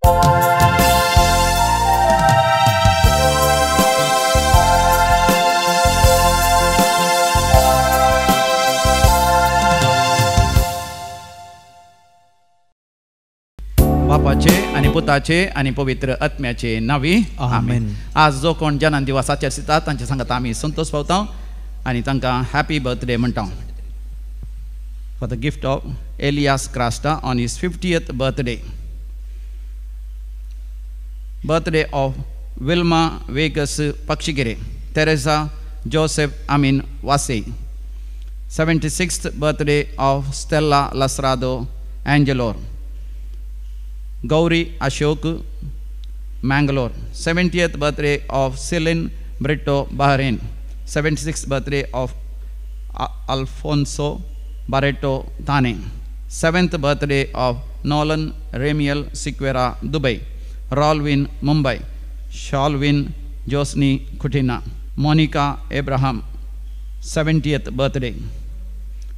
बापाचे आणि पुताचे आणि पवित्र आत्म्याचे नावी आमेन. आज जो कोण जन्म दिवसाचे आसतात तांचे सांगत आमी संतोष पावता आणि तांकां हॅपी बर्थडे म्हणटा. For the gift of Elias Crasta on his 50th birthday. Birthday of Wilma Vegas Pakshigire, Teresa Joseph Amin Vase. 76th birthday of Stella Lasrado Angelor. Gauri Ashok Mangalore. 70th birthday of Celine Brito Bahrain. 76th birthday of Alfonso Barreto Thane. 7th birthday of Nolan Remiel Siquera Dubai. Rolwin Mumbai. Shalwin Josni Kutina. Monica Abraham 70th birthday.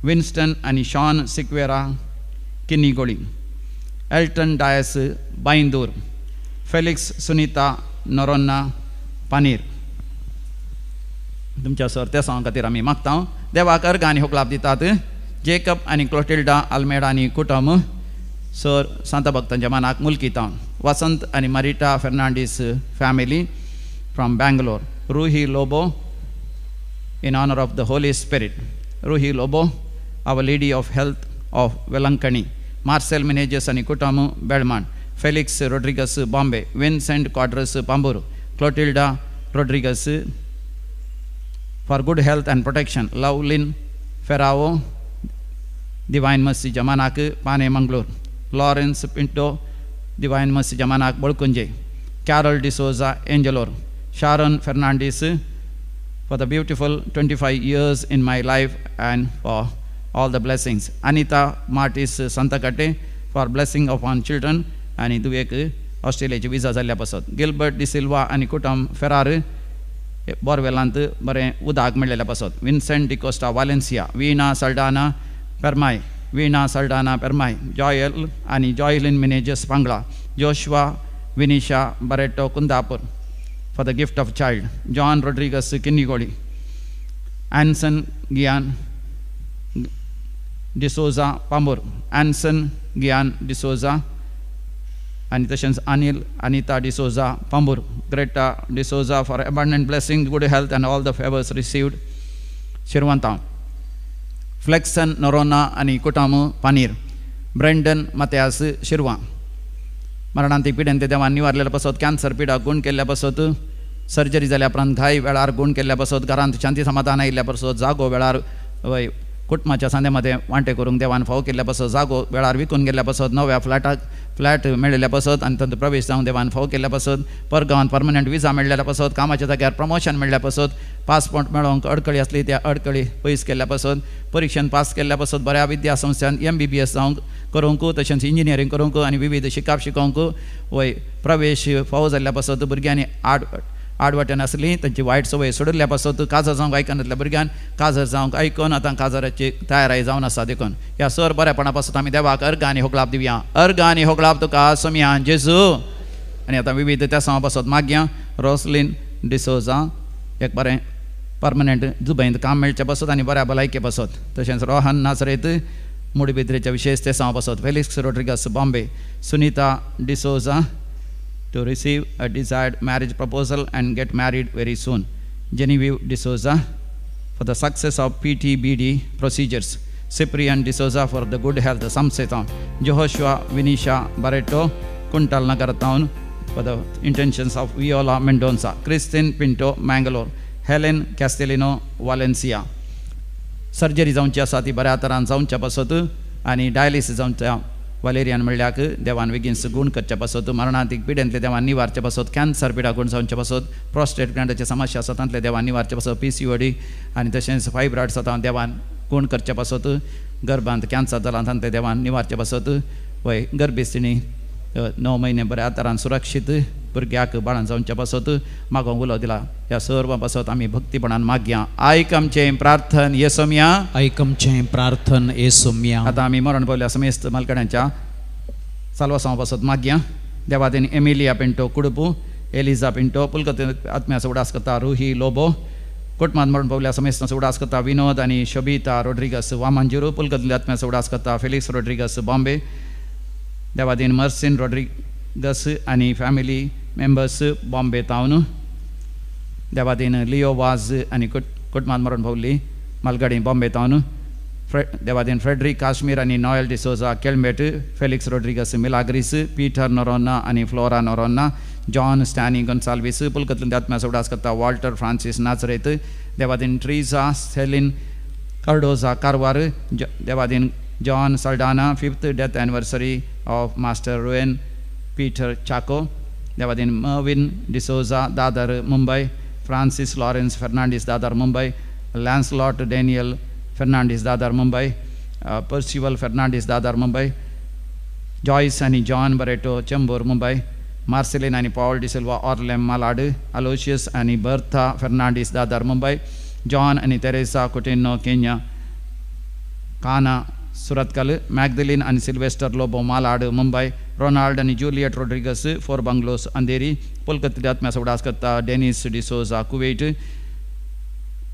Winston and Sean Siquera Kinigoli. Elton Dias Baindur. Felix Sunita Noronna Panir. तुमच्या sir त्या सांग खातीर आमी मागता. देवाक अर्घ आनी होकलाप दितात. जेकब आनी क्लोटिल्डा अल्मेडा आनी कुटुंब सर सांता भक्तांच्या मनाक मुलकिता. वसंत आनी Marita Fernandes family from Bangalore. Ruhi Lobo in honor of the Holy Spirit. Ruhi Lobo, Our Lady of Health of Velankani. Marcel Meneges and Kutam Belmont. Felix Rodriguez Bombay. Vincent Quadras Pamburu. Clotilda Rodriguez for good health and protection. Laulin Ferrao Divine Mercy Jamanak Pane Mangalore. Lawrence Pinto Divine Mercy Jamanak Bolkunje. Carol D'Souza Angelor. Sharon Fernandez for the beautiful 25 years in my life and for all the blessings. Anita Martis Santakate for blessing upon children and दुवेक ऑस्ट्रेलियाची विजा जाल्ल्या पासत. Gilbert de Silva आणि कुटुंब फेरार बोरवेलांत बरें उदक मेळ्ळेल्या पासत. Vincent D'Costa Valencia. Veena Saldanha Permai. Veena Saldanha Permai. Joel आणि Joylin Menezes Pangala. Joshua Vinisha Barreto Kundapur for the gift of child. John Rodriguez Kinnigoli. Anson Gian D'Souza Pambur. Anson Gian D'Souza and tashans Anil Anita D'Souza Pambur. Greta D'Souza for abundant blessing, good health and all the favors received. Shirwanta. Flexon Norona आणि कुटामू पानीर. Brendon मत्यास शिरवा. मरणांती पिड्यान ते देवान निवारलेल्या पासत. Cancer पिडा गुण केल्ल्या पासत. Surgery जाल्या उपरांत घाई वेळार गुण केल्ल्या पासत. घरांत शांती समाधान आयिल्ल्या पासत. जागो वेळार कुटुंबाच्या सांध्यामध्ये वांटे करूंक देवान फाव केल्ल्या पासत. जागो वेळार विकून गेल्ल्या पासत. नव्या फ्लॅट मेळिल्ल्या पासत आनी तातूंत प्रवेश जावंक देवान फाव केल्ल्या पासत. परगांवांत परमनंट विजा मेळिल्ल्या पासत. कामाच्या जाग्यार प्रमोशन मेळिल्ल्या पासत. पासपोर्ट मेळोवंक अडकळी आसली त्या अडकळी पयस केल्ल्या पासत. परीक्षेन पास केल्ल्या पासत. बऱ्या विद्या संस्थान MBBS जावंक करूंक तशेंच इंजिनियरींग करूंक आनी विविध शिकाप शिकोवंक वय प्रवेश फाव जाल्ल्या पासत. भुरग्यांनी आडवाट्यान आसली तांची वायट संवय सोडिल्ल्या पासत. काजर जावंक आयकनातल्या भुरग्यान काजर जावंक आयकून आतां काजराची तयारी जावन आसा देखून. ह्या सर बरेपणा पासत आमी देवाक अर्घ आनी होकलाप दिवया. अर्घ आनी होकलाप तुका सोम्या जेजू. आनी आतां विविध त्या सांग पासत मागया. रोसलिन डिसोजा एक बरें परमनंट दुबयंत काम मेळचें पासत आनी बऱ्या भलायके पासत. तशेंच रोहन नासरेत मुडबिद्रेच्या विशेष ते सांग पासत. Felix Rodrigues Bombay. Sunita D'Souza to receive a desired marriage proposal and get married very soon. Genevieve D'Souza for the success of PTBD procedures. Cyprian D'Souza for the good health Samsetan. Joshua Vinisha Barreto Kuntal Nagar Town for the intentions of Viola Mendonça. Christine Pinto Mangalore. Helen Castellino Valencia. Surgery जावची आसा ती बऱ्या तरान जावच्या पासत आनी dialysis जावच्या Valerian म्हणल्याक देवान बेगीन गुण करच्या पासत. मरणांतीक पिड्यांतले देवान निवारचे पासत. कॅन्सर पिडा गुण जावचे पासत. प्रोस्टेट ग्लँडाचे समस्या आसा तांतले देवान निवारचे पासत. PCOD आनी तशेंच फायब्रॉइड्स आसा देवान गुण करचे पासत. गर्भांत कॅन्सर जाला तांतले देवान निवारचे पासत. वय गर्भेस्थिणी 9 महिने बऱ्या तरान सुरक्षीत भुरग्याक बाळान जावचे पासत मागोवंक उलो दिला. ह्या सर्व पासत आमी भक्तीपणान मागया. आयक आमचें प्रार्थन येसोम्या. आयक आमचें प्रार्थन येसोम्या. आतां आमी मरण पावल्या समेस्त मालकड्यांच्या साल्वासांव पासत मागया. देवादीन एमिलिया पिंटो कुडपू एलिजा पिंटो पुलकत आत्म्याचा उडास करता रुही लोबो कुटुंबात मरण पावल्या समेस्तांचा उडास करता विनोद आणि शोभिता रोड्रिगस वामांजुरू पुलकत आत्म्याचा उडास करता फेलिक्स रोड्रिगस बॉम्बे देवादीन मर्सिन रोड्रिगस आणि फॅमिली मेंबर्स बॉम्बे टाउन देवादीन लिओ वाज आणि कुटुंबात मरण पावली मालगाडी बॉम्बे टाउन देवादीन फ्रेडरिक काश्मीर आणि Noel D'Souza Kelmet Felix Rodrigues Milagres Peter Noronha आणि फ्लोरा नोरोना जॉन स्टॅनी गोन्साल्विस पुलकतून आत्म्याचा उडास करता वॉल्टर फ्रांसिस नाचरेत देवादीन ट्रीजा सेलिन कार्डोजा कारवार देवादीन John Saldanha 5th death anniversary of master Ruen Peter Chacko देवादीन Mervin D'Souza Dadar Mumbai Francis Lawrence Fernandes Dadar Mumbai Lancelot Daniel Fernandes Dadar Mumbai Percival Fernandes Dadar Mumbai Joyce आणि जॉन बरेटो चेंबूर मुंबई मार्सेलिन आणि पॉल डिसिल्वा ऑर्लेम मालाड अलोशियस आणि बर्था फर्नांडिस दादर मुंबई जॉन आणि Teresa Coutinho Kenya Kana Surathkal Magdalene आणि सिल्वेस्टर लोबो मालाड मुंबई रोनाल्ड आणि जूलियट रोड्रिगस 4 बंगलोस अंधेरी पुलकत आत्म्याचा उडास करता डेनिस डिसोजा कुवेट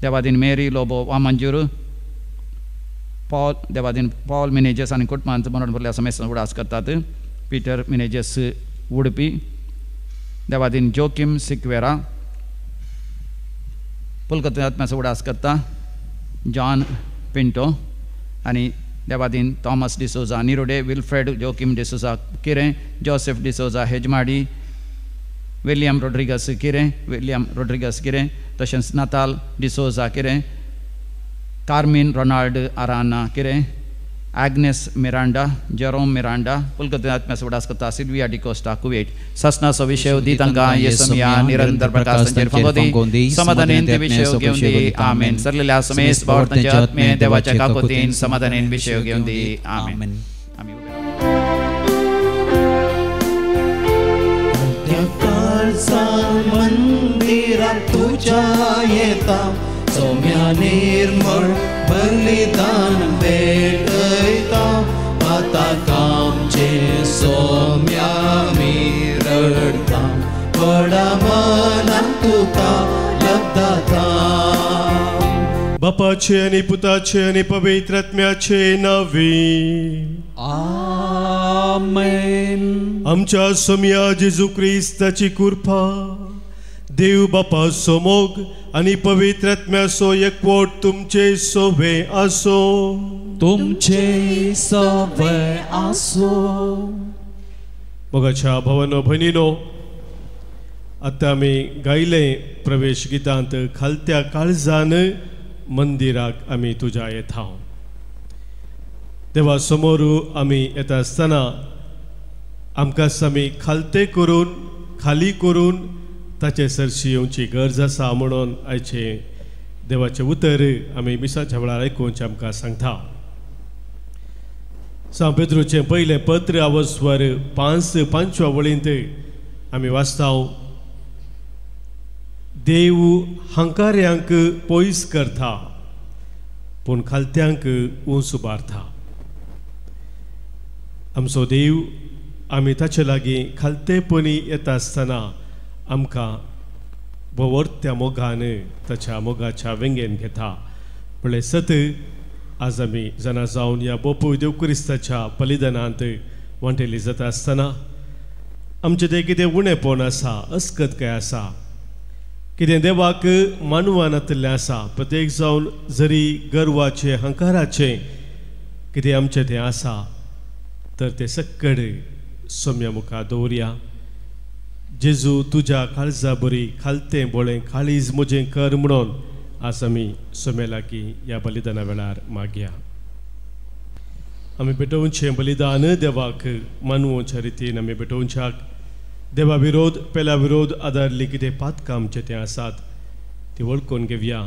देवादीन मेरी लोबो वामंजूर पॉल देवादीन पॉल मिनेजस आणि कुटुंबांचं मरण भरल्या समेस्तांचा उडास करतात पीटर मिनेजस उडपी देवादीन जोकिम सिक्वेरा पुलकत आत्म्याचा उडास करता जॉन पिंटो आणि देवादीन Thomas D'Souza Nirode Wilfred Joachim D'Souza Kire Joseph D'Souza Hejmadi William Rodrigues Kire तशेंच नाताल डिसोजा किरे कार्मिन रोनाल्ड आराना किरे Agnes Miranda, Jerome Miranda, पुलकत आत्म्याचा उडास करता सिल्विया डिकोस्टा कुवेट ससना सविषय दितंगा येसमिया निरंतर प्रकाश संजय फंगोदी समाधानेन ते विषय घेऊन दे आमेन सरलेल्या समेस बावरतन आत्मे देवाच्या काकोतीन समाधानेन विषय घेऊन दे आमेन मंदिरात तुझ्या येता सौम्या निर्मळ बलिदान भेटयता आता कामचे सौम्या मी रडता पडा मनात तुका लब्धता बापाचे आणि पुताचे आणि पवित्र आत्म्याचे नावे आमेन आमच्या सौम्या जेजू ख्रिस्ताची कृपा देव बापा सोमोग आणि पवित्र आत्म्याचो एकवट तुमचे सोबे आसो तुमचे सवे आसो मोगाच्या भावांनो भयणीनो आता आमी गायले प्रवेश गीतांत खालत्या काळजान मंदिराक आमी तुज्या येता देवा समोर आमी येता आसतना आमकां आमी खालते करून खाली करून ताचे सरशी येवची गरज आसा म्हणून आयचे देवाचे उतर आमी मिसाच्या वेळार आयकून आमकां सांगता सांत पेद्रूचे पयले पत्र आवस्वर 5:5 वळींत आमी वाचता देव हंकार्यांक पयस करता पूण खालत्यांक उंच उबारता आमचो देव आमी ताचे लागीं खालतेपणी येता आसतना आमकां वरत्या मोगान ताच्या मोगाच्या वेंगेन घेता म्हणले सत आज आमी जाणा जावन ह्या बोपूय देव क्रिस्ताच्या बलिदानांत वांटेली जाता आसतना आमचें तें कितें उणेपण आसा अस्कत काय आसा कितें देवाक मानवानांतलें आसा प्रत्येक जावन जरी गर्वाचें हंकाराचें कितें आमचें तें आसा तर तें सक्कड सौम्या मुखार दवरया जेजू तुज्या काळजा बरी खालतें बोळें काळीज म्हजें कर म्हणून आज आमी सौम्या लागीं ह्या बलिदाना वेळार मागया आमी पेटोवचें बलिदान देवाक मानवच्या रितीन आमी पेटोवच्याक देवा विरोध पेला विरोध आदारली कितें पातकां आमचें तें आसात ती वळखून घेवया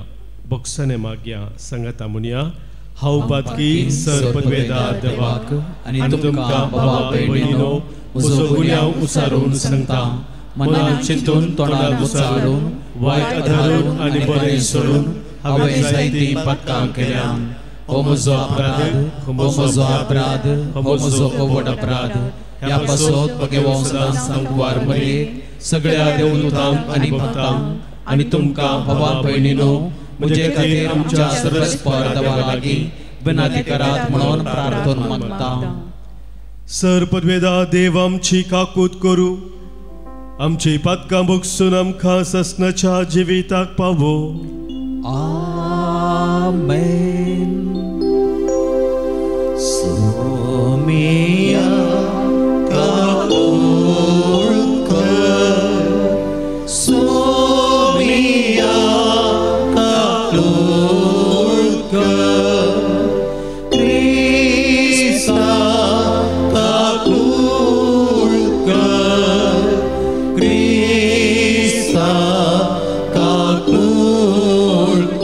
बोक्साने मागया सांगाता म्हणया हांव पातकी सर पदवेदार देवाक आनी तुमकां भावा भयणीनो म्हजो गुन्यांव उसारून सांगता मनान चिंतून तोंडार उसारून वायट आदारून आनी बरें सोडून हांवें जायतीं पातकां केल्यान हो म्हजो अपराध हो म्हजो अपराध हो म्हजो अवड अपराध ह्या पासत बगे वंसदान सांगवार मरे सगळ्या देवदूतांक आनी भक्तांक आनी तुमकां भावा भयणीनो म्हजे खातीर आमच्या सर्वस्पर देवा लागीं विनंती करात म्हणून प्रार्थना मागता. सर्पद्वेदा देव आमची काकूत करू आमची पातकां भोगसून आमकां ससनाच्या जिविताक पावो. आमेन. सोमिया सोमिया क्रिस्ता क्रिस्ता सोमिया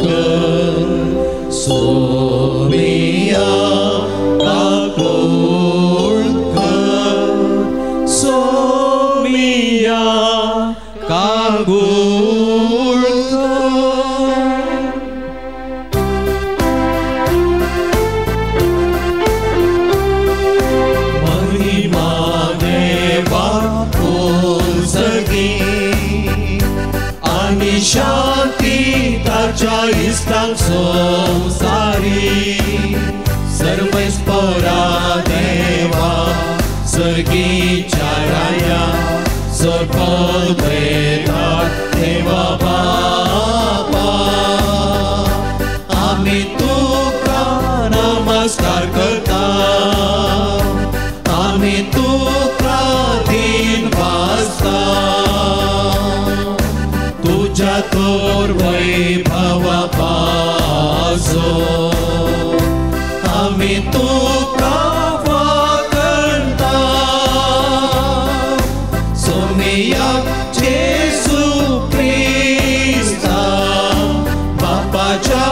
सोमिया महिमा देवा सगी आणि शांती ताच्या इष्टांक संसारी सर्वेस्परा देवा सर्गीच्या राया सर्पद वेदात देवा बापा आम्ही तुका नमस्कार करता आम्ही तुका दिन वाजता तुझ्या तोर वैभवा पासो आम्ही तुका जेसू क्रिस्ता बापाच्या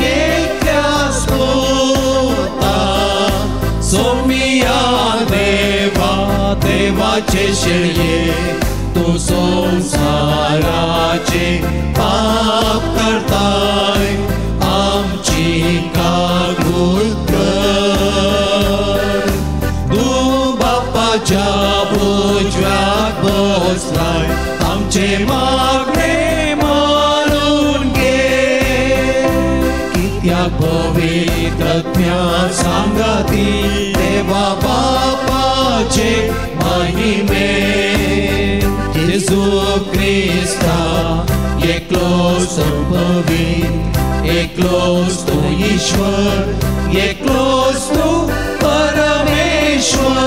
एकट्या स्तोता सोमिया देवा देवाचे शेळये तू संसाराचे पाप करताय आमची कागूल कर तू बापाच्या भुजव्यात बसलाय आमचे मागणे मानून घे कित्याक पवित्रज्ञा सांगाती देवा बापाचे महिमे जेजू क्रिस्ता एकलोच संभवीत एकलोच तू ईश्वर एकलोच तू परमेश्वर.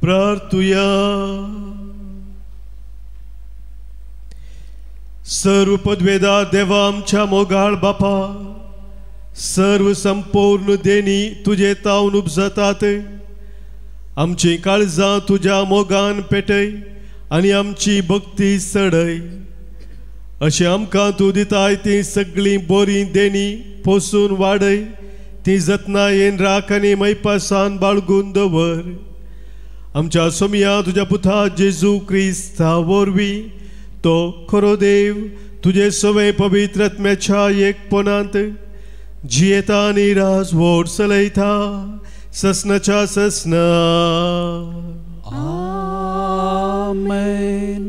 प्रार्थुया. सर्व पदवेदा देवा आमच्या मोगाळ बापा सर्व संपूर्ण देणी तुझे तावन उपजतात आमची काळजां तुझ्या मोगान पेटय आनी आमची भक्ती चडय अशें आमकां तूं दिताय ती सगळीं बरी देणी पोसून वाडय ती जतनायेन राख आनी मैपासान बाळगून दवर आमच्या सोमिया तुझ्या पुता जेजू क्रिस्ता वरवीं तो खरो देव तुझे सवे पवित्रत्म्याच्या एकपणांत जियेता आनी राजवट चलयता ससनाच्या ससना. आमेन.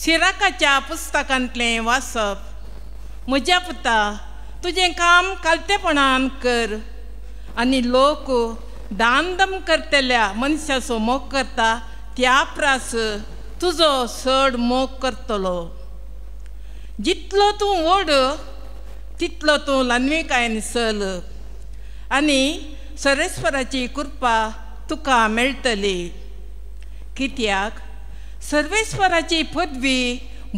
सिराकाच्या पुस्तकांतले वाचप. म्हज्या पुता तुझें काम कालतेपणान कर आनी लोक दानदम करतल्या मनशाचो मोग करता त्या प्रास तुजो चड मोग करतलो. जितलो तूं व्हड तितलो तूं ल्हानविकायेन चल आनी सर्वेस्पराची कृपा तुका मेळटली कित्याक सर्वेस्पराची पदवी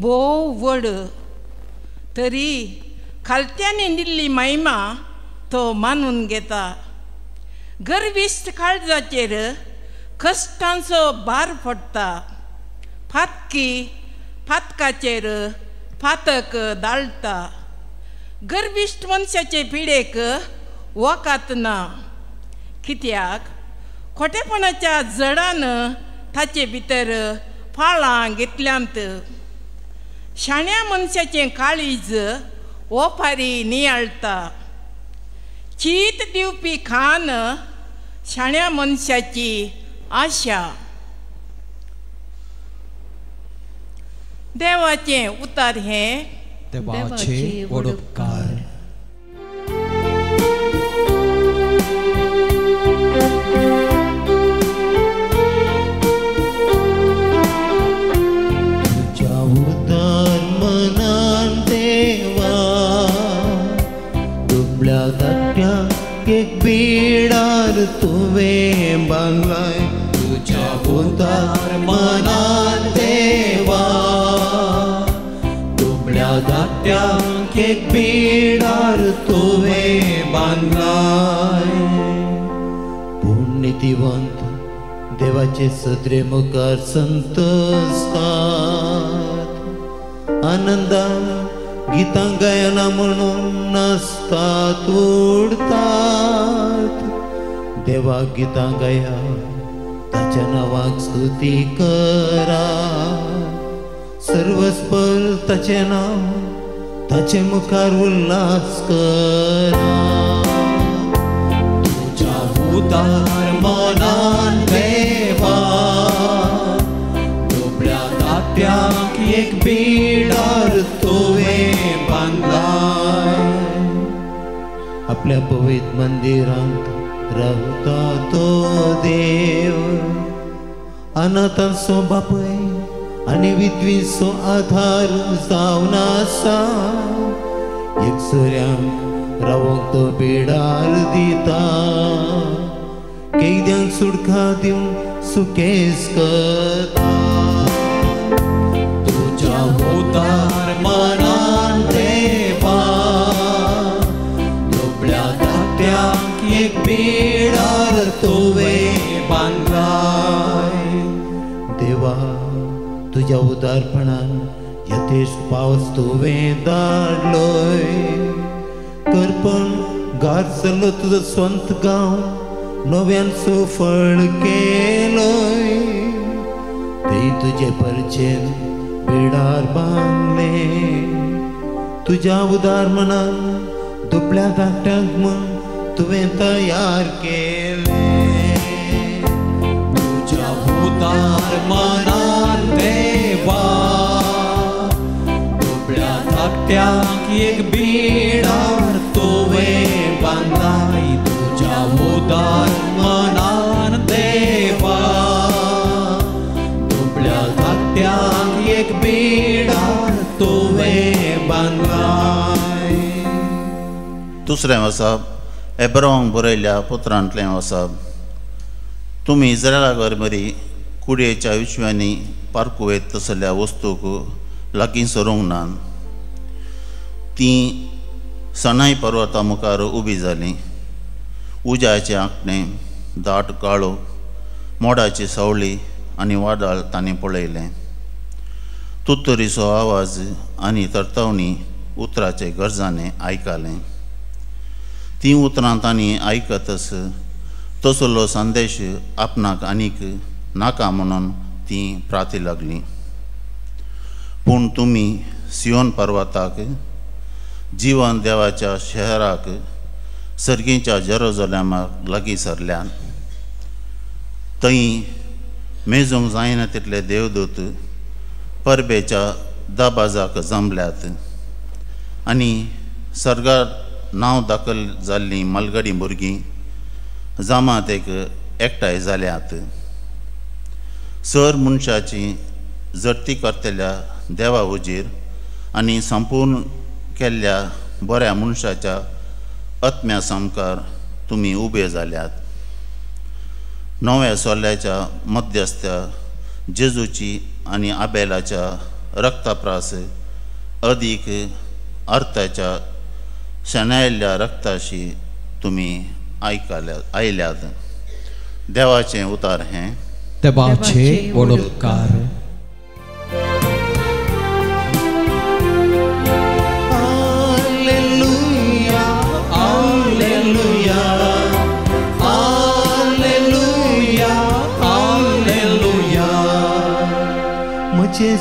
भोव व्हड तरी खालत्यांनी दिल्ली महिमा तो मानून घेता. गर्विश्ट काळजाचेर कश्टांचो भार पडटा फातकाचेर फातक दाळटा. गर्विश्ट मनशाचे पिडेक वकात ना कित्याक खोटेपणाच्या जडान ताचे भितर फाळां घेतल्यांत. शाण्या मनशाचें काळीज ओपारी नियाळटा. चीत दिवपी खान शाण्या मनशाची आशा. देवाचें उतार हें देवाचे वडोपकार. तुझ्या उदार मनान देवा दुबळ्या धाकट्याक एक बिडार तुवें बांदलाय. तुझ्या उदार मनान देवा धाकट्याक एक बिडार तुवें बांदलाय. पुण्यतिवंत देवाचे सदरे मुखार संत असतात. आनंदान गितां गायना म्हणून नाचतात उडतात. देवाक गितां गाया ताच्या नांवाक स्तुती करा. सर्वस्पर ताचे नाव ताचे मुखार उल्हास करा. तुझ्या उदार मनान देवा दुबळ्या धाकट्याक एक बिडार तुवें बांदलाय. आपल्या पवित्र मंदिरांत रावता तो देव. अनाथांचो बापय आनी विधवीचो आधार जावन आसा. एकसऱ्यांक रावंक तो बिडार दिता. कैद्यांक सुडका दिवन सुकेस करता. तुझ्या उदार मनान देवा दुबळ्या धाकट्याक एक बिडार तुवें बांदलाय. देवा तुझ्या उदारपणान यथेश्ट पावस तुवें धाडलोय. करपण गार जाल्लो तुजो स्वंत गांव नव्यान सुफळ केलोय. थंय तुजे परचेर बिडार बांदलें. तुज्या उदार मनान दुबळ्या धाकट्यांक म्हूण तुवें तयार केलें. तुज्या उदार मनान देवा दुबळ्या धाकट्यांक एक बिडार तुवें बांदलाय. तुज्या उदार मनान देवा दुबळ्या धाकट्यांक एक बिडार तुवें बांदलाय. दुसरें वचप एब्राहांक बरयल्ल्या पुत्रांतलें वचप. तुमी इस्रायला बरी कुडयेच्या विश्वांनी पारकूं येत तसल्या वस्तूक लागीं सरूंक नात. तीं सनाई पर्वता मुखार उबी जालीं. उज्याचें आंखणें, दाट काळो, मोडाची सावळी आनी वादळ तांणी पळयलें. तुतरीचो आवाज आनी तरतवणी उतराचे गरजाने आयकलें. तीं उतरां तांणी आयकतच तसलो संदेश आपणाक आनीक नाका म्हणून तीं प्रार्थी लागलीं. पूण तुमी सियोन पर्वताक, जीवन देवाच्या शहराक, सर्गीच्या जेरुसलेमाक लागीं सरल्यात. थंय मेजूंक जायना तितले देवदूत परबेच्या दाबाजाक जमल्यात आनी सर्गात नांव दाखल जाल्लीं मलगडी भुरगीं जामात एक एकठांय जाल्यात. सर मनशाची जडती करतल्या देवा हुजीर आनी संपूर्ण केल्ल्या बऱ्या मनशाच्या आत्म्या समकार तुमी उबे जाल्यात. नव्या सोल्याच्या मध्यस्त्या जेजूची आनी आबेलाच्या रक्ताप्रास अदीक अर्थाच्या शेणायल्ल्या रक्ताशी तुमी आयल्यात. देवाचें उतार हें. देवाचे वडोपकार. Alleluia, Alleluia, Alleluia, Alleluia. म्हजें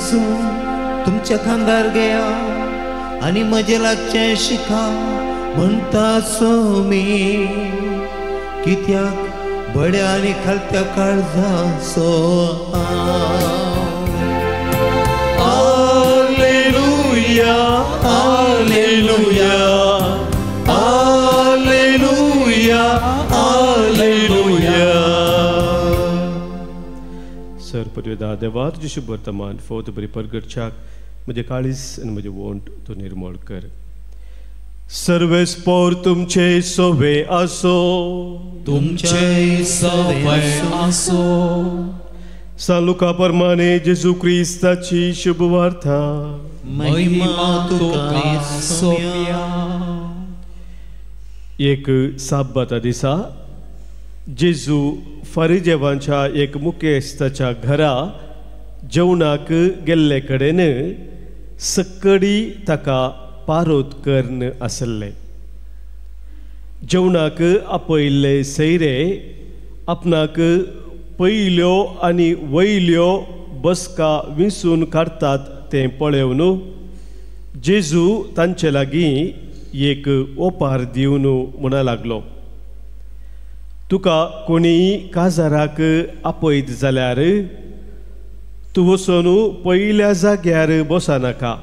तुमच्या खांदार घेया आनी म्हजे लागचें शिका म्हणटा सोमी कित्याक बड्या आनी खालत्या काळजाचो Alleluia, Alleluia, Alleluia, Alleluia. सर पदवेदा देवा तुझे शुभ वर्तमान फोत बरी परगडच्याक म्हजे काळीस आनी म्हजे वोंट तूं निर्मळ कर. सर्वेस्पोर तुमचे सोवे आसो, तुमचे सवय आसो. सालुका प्रमाणे जेजू क्रिस्ताची शुभ वार्ता. महिमा तुका सोप्या. एक साब्बाता दिसा जेजू फारिजेवांच्या एक मुखेस्ताच्या घरा जेवणाक गेल्ले कडेन सक्कडी ताका पारोत कर्ण आसले. जेवणाक आपयल्ले सैरे आपणाक पयल्यो आनी वयल्यो बसका विंसून काडटात तें पळोवन जेजू तांचे लागीं एक ओपार दिवन म्हणा लागलो, तुका कोणीय काजाराक आपयत जाल्यार तूं वचून पयल्या जाग्यार बसनाका.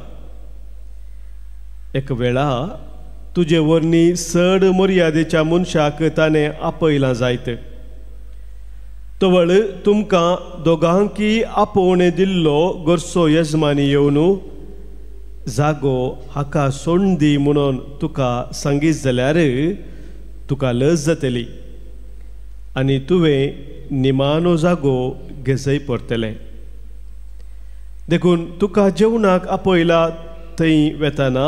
एक वेळा तुजे वर्णी चड मर्यादेच्या मनशाक ताणें आपयलां जायत. तवळ तुमकां दोगांकी आपोवण दिल्लो गोरसो यजमानी येवन जागो हाका सोडून दी म्हणून तुका सांगीत जाल्यार तुका लज जातली आनी तुवें निमाणो जागो घेजय पडटलें. देखून तुका जेवणाक आपयला थंय वेताना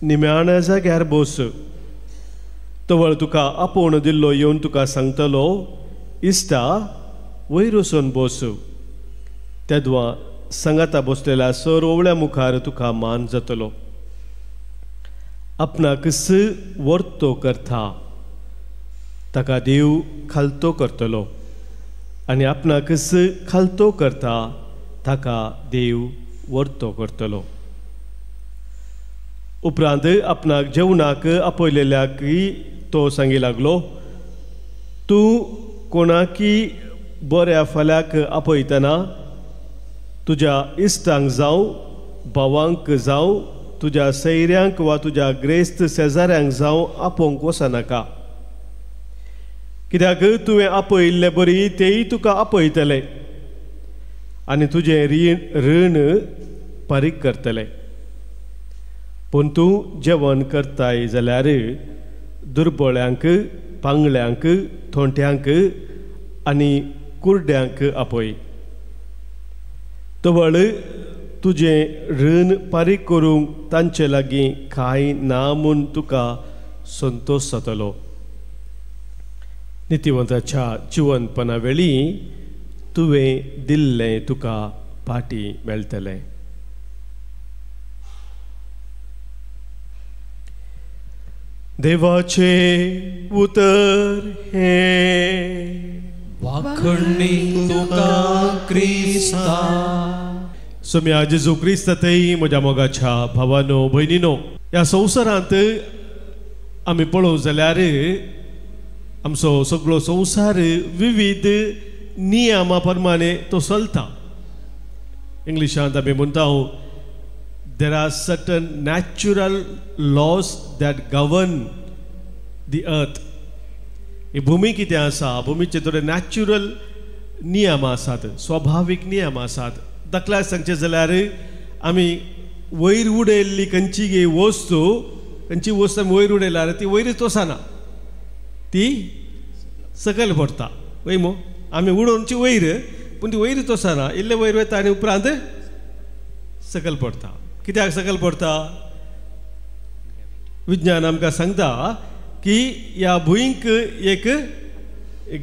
निमाण्या जाग्यार बस. तवळ तुका आपोवण दिल्लो येवन तुका सांगतलो, इश्टा वयर वचून बस. तेदवा सांगाता बसलेल्या सर ओवळ्या मुखार तुका मान जातलो. आपणाक स वर्तो करता ताका देव खालतो करतलो आनी आपणाक स खालतो करता ताका देव वर्तो करतलो. उपरांत आपणाक जेवणाक आपयलेल्याकय तो सांगी लागलो, तूं कोणाकी बऱ्या फाल्याक आपयतना तुज्या इश्टांक जावं भावांक जावं तुज्या सैऱ्यांक वा तुज्या ग्रेस्त शेजाऱ्यांक जावं आपोवंक वचनाका. कित्याक तुवें आपयल्ले बरी तेय तुका आपयतले आनी तुजें रीण फारीक करतले. पूण तूं जेवण करताय जाल्यार दुर्बळ्यांक, पांगळ्यांक, थोंट्यांक आनी कुर्ड्यांक आपय. तवळ तुजें रीण फारीक करूंक तांचे लागीं कांय ना म्हूण तुका संतोश जातलो. नितीवंताच्या जिवनपणा वेळी तुवें दिल्लें तुका फाटीं मेळटलें. देवाचे उतर हे वाखणी तुका क्रिस्ता. सोम्या जेजू क्रिस्तातय म्हज्या मोगाच्या भावानो भयणीनो, ह्या संवसारांत आमी पळोवं जाल्यार आमचो सगळो संवसार विविध नियमा प्रमाणे तो चलता. इंग्लिशांत आमी म्हणटा there are certain natural laws that govern the earth. ही भूमी कितें आसा, भूमीचे थोडे नॅचरल नियम आसात, स्वाभावीक नियम आसात. दाखला सांगचे जाल्यार आमी वयर उडयल्ली खंयची वस्तू आमी वयर उडयल्यार ती वयरच वचना, ती सकयल पडटा. वय मो आमी उडोवनची वयर पूण ती वयरच वचना, इल्ले वयर वयता आनी उपरांत सकयल पडटा. कित्याक सकयल पडटा? विज्ञान आमकां सांगता की ह्या भुंयक एक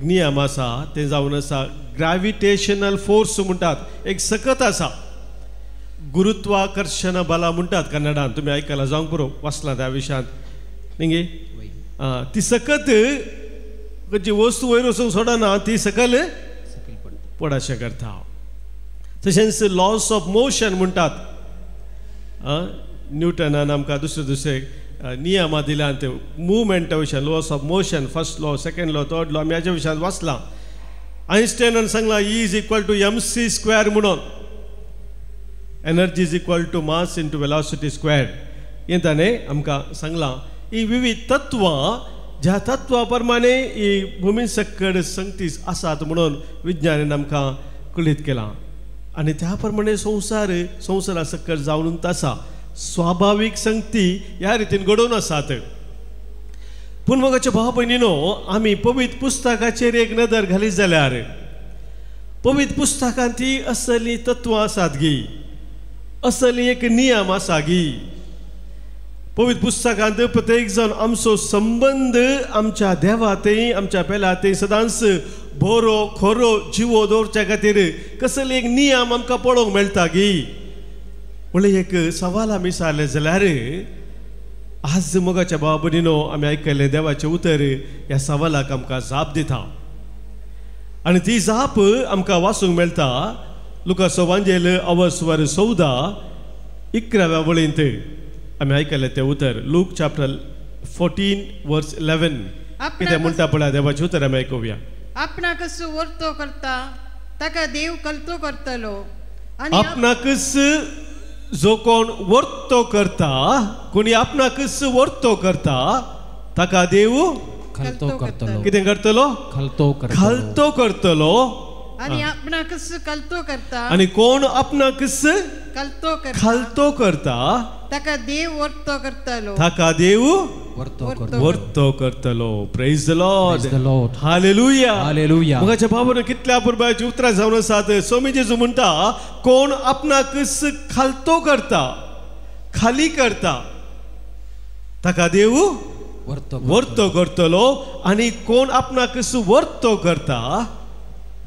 नियम आसा, तें जावन आसा ग्रॅविटेशनल फोर्स म्हणटात. एक सकत आसा, गुरुत्वाकर्षण बला म्हणटात कन्नडांत. तुमी आयकलां जावंक पुरो, वाचलां त्या विशयांत न्ही. ती सकत जी वस्तू वयर वचूंक सोडना ती सकयल पडचे करता. तशेंच लॉस ऑफ मोशन म्हणटात. न्यूटनान आमकां दुसरे दुसरे नियमां दिल्या ते मुवमेंटा विशयान laws of motion first law second law third law आमी हाज्या विशयान वाचलां आयन्स्टायनान सांगलां E is equal to mc square म्हणून energy is equal to mass into velocity square हें ताणें आमकां सांगलां ही विविध तत्वां ज्या तत्वा प्रमाणे ही भुमी सकड संगती आसात म्हणून विज्ञानान आमकां कळीत केलां आनी त्या प्रमाणे संवसारा सकड जावन आसा स्वाभावीक संगती ह्या रितीन घडोवन आसात पूण मोगाचे भाव भयणीनो आमी पवित्र पुस्तकाचेर एक नदर घालीत जाल्यार पवित्र पुस्तकांत ती असली तत्वां आसात गी असली एक नियम आसा गी पवित्र पुस्तकांत प्रत्येक जण आमचो संबंध आमच्या देवातय आमच्या पेलातय सदांच बरो खरो जिवो दवरच्या खातीर कसले एक नियम आमकां पळोवंक मेळटा गी म्हणल्यार एक सवाल आमी विचारले जाल्यार आज मोगाच्या भाव भयणीनो आमी आयकल्लें देवाचें उतर ह्या सवालाक आमकां जाप दिता आनी ती जाप आमकां वाचूंक मेळटा लुकाचो वांजेल अवस्वर 14 वळींत आमी आयकलें तें उतर लूक चॅप्टर 14 वर्स 11 कितें म्हणटा पळय देवाचें उतर आमी आयकुया आपणाकच वर्तो करता ताका देव कल्तो करतलो आपणाकच जो कोण वर्तो करता कोणी आपणाकच वर्तो करता ताका देव खालतो करतलो कितें करतलो खालतो करतलो आणि आपणाकच कल्तो करता आणि कोण आपणाकच खालतो करता ताका देव वर्तो करतलो ताका देव वर्तो करतलो praise the Lord hallelujah hallelujah मोगाच्या भावान कितल्या पुरबाची उतरां जावन आसात स्वामी जेजू म्हणटा कोण आपणाकच खालतो करता खाली करता ताका देव वर्तो करतलो आणि कोण आपणाकच वर्तो करता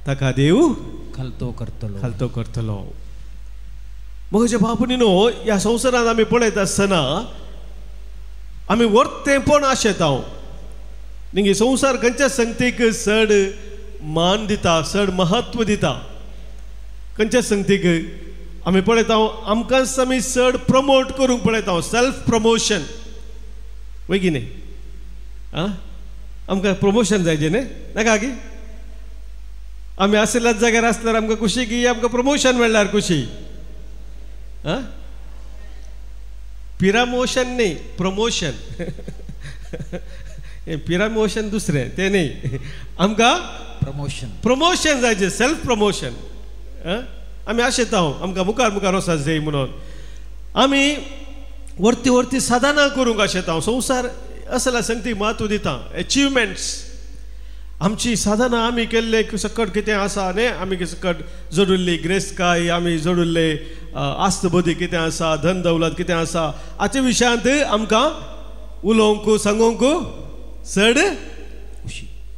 ताका देव खालतो करतलो मोगाच्या भाव भयणीनो ह्या संवसारांत आमी पळयत आसतना आमी वर्तेपण आशेता निंगे संवसार खंयच्या संगतीक चड मान दिता चड महत्व दिता खंयच्या संगतीक आमी पळयता आमकांच आमी चड प्रमोट करूंक पळयता सेल्फ प्रमोशन वय की न्ही आमकां प्रमोशन जायचें न्ही नाका गी आमी आसल्याच जाग्यार आसल्यार आमकां खुशी की आमकां प्रमोशन मेळ्ळ्यार खुशी पिरामोशन न्ही प्रमोशन पिरामोशन दुसरें तें न्ही आमकां प्रमोशन जायचें सेल्फ प्रमोशन आमी आशेता आमकां मुखार मुखार वचत जाय म्हणून आमी व्हरती व्हरती साधना करूंक आशेता संवसार असल्या संगतीक म्हत्व दिता अचिवमेंट्स आमची साधना आमी केल्ले सकट कितें आसा न्ही आमी सकट जोडिल्ली ग्रेस्काय आमी जोडिल्ले आस्त बदी कितें आसा धन दौलत कितें आसा हाच्या विशयांत आमकां उलोवंक सांगूंक चड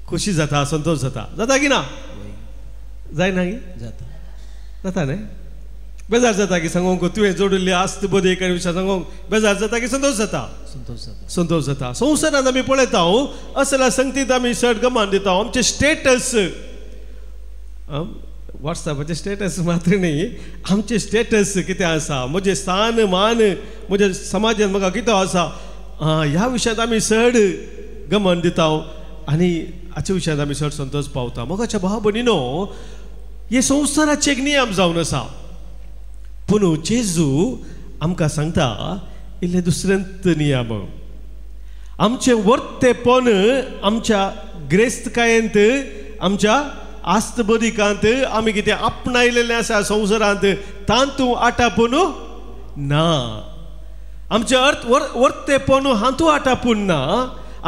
खुशी जाता संतोश जाता की ना जायना गी जाता न्ही बेजार जाता की सांगूंक तुवें जोडिल्ली आस्त बदी एका विशयां सांगूंक बेजार जाता की संतोश जाता संवसारांत आमी पळयता असल्या संगतींत आमी चड गमान दिता आमचे स्टेटस वॉट्सॅपाचे स्टेटस मात्र न्ही आमचे स्टेटस कितें आसा म्हजें स्थान मान म्हज्या समाजांत म्हाका कितें आसा ह्या विशयांत आमी चड गमन दिता आनी हाच्या विशयांत आमी चड संतोश पावता मोगाच्या भाव भयणीनो हे संवसाराचे एक नियम जावन आसा पूण जेजू आमकां सांगता इल्ले दुसरेंत नियम आमचें वर्तेपण आमच्या ग्रेस्तकायेंत आमच्या आस्तबदिकांत आमी कितें आपणायलेलें आसा संवसारांत तांतू आटापून ना आमचें अर्थ वर्तेपण हातूं आटापून ना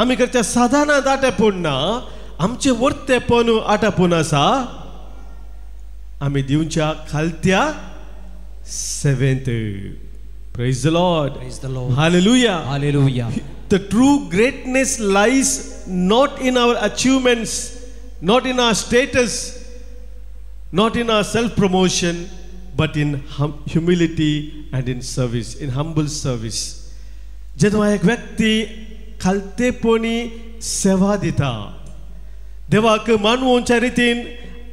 आमी करच्या साधनांत आटापून ना आमचें वर्तेपण आटापून आसा आमी दिवच्या खालत्या सेवेंत Praise the Lord. Hallelujah. The true greatness lies not in our achievements, not in our status, not in our self-promotion, but in humility and in service, in humble service. जेव्हा एक व्यक्ती खालतेपणी सेवा दिता देवाक मानवोंच्या रितीन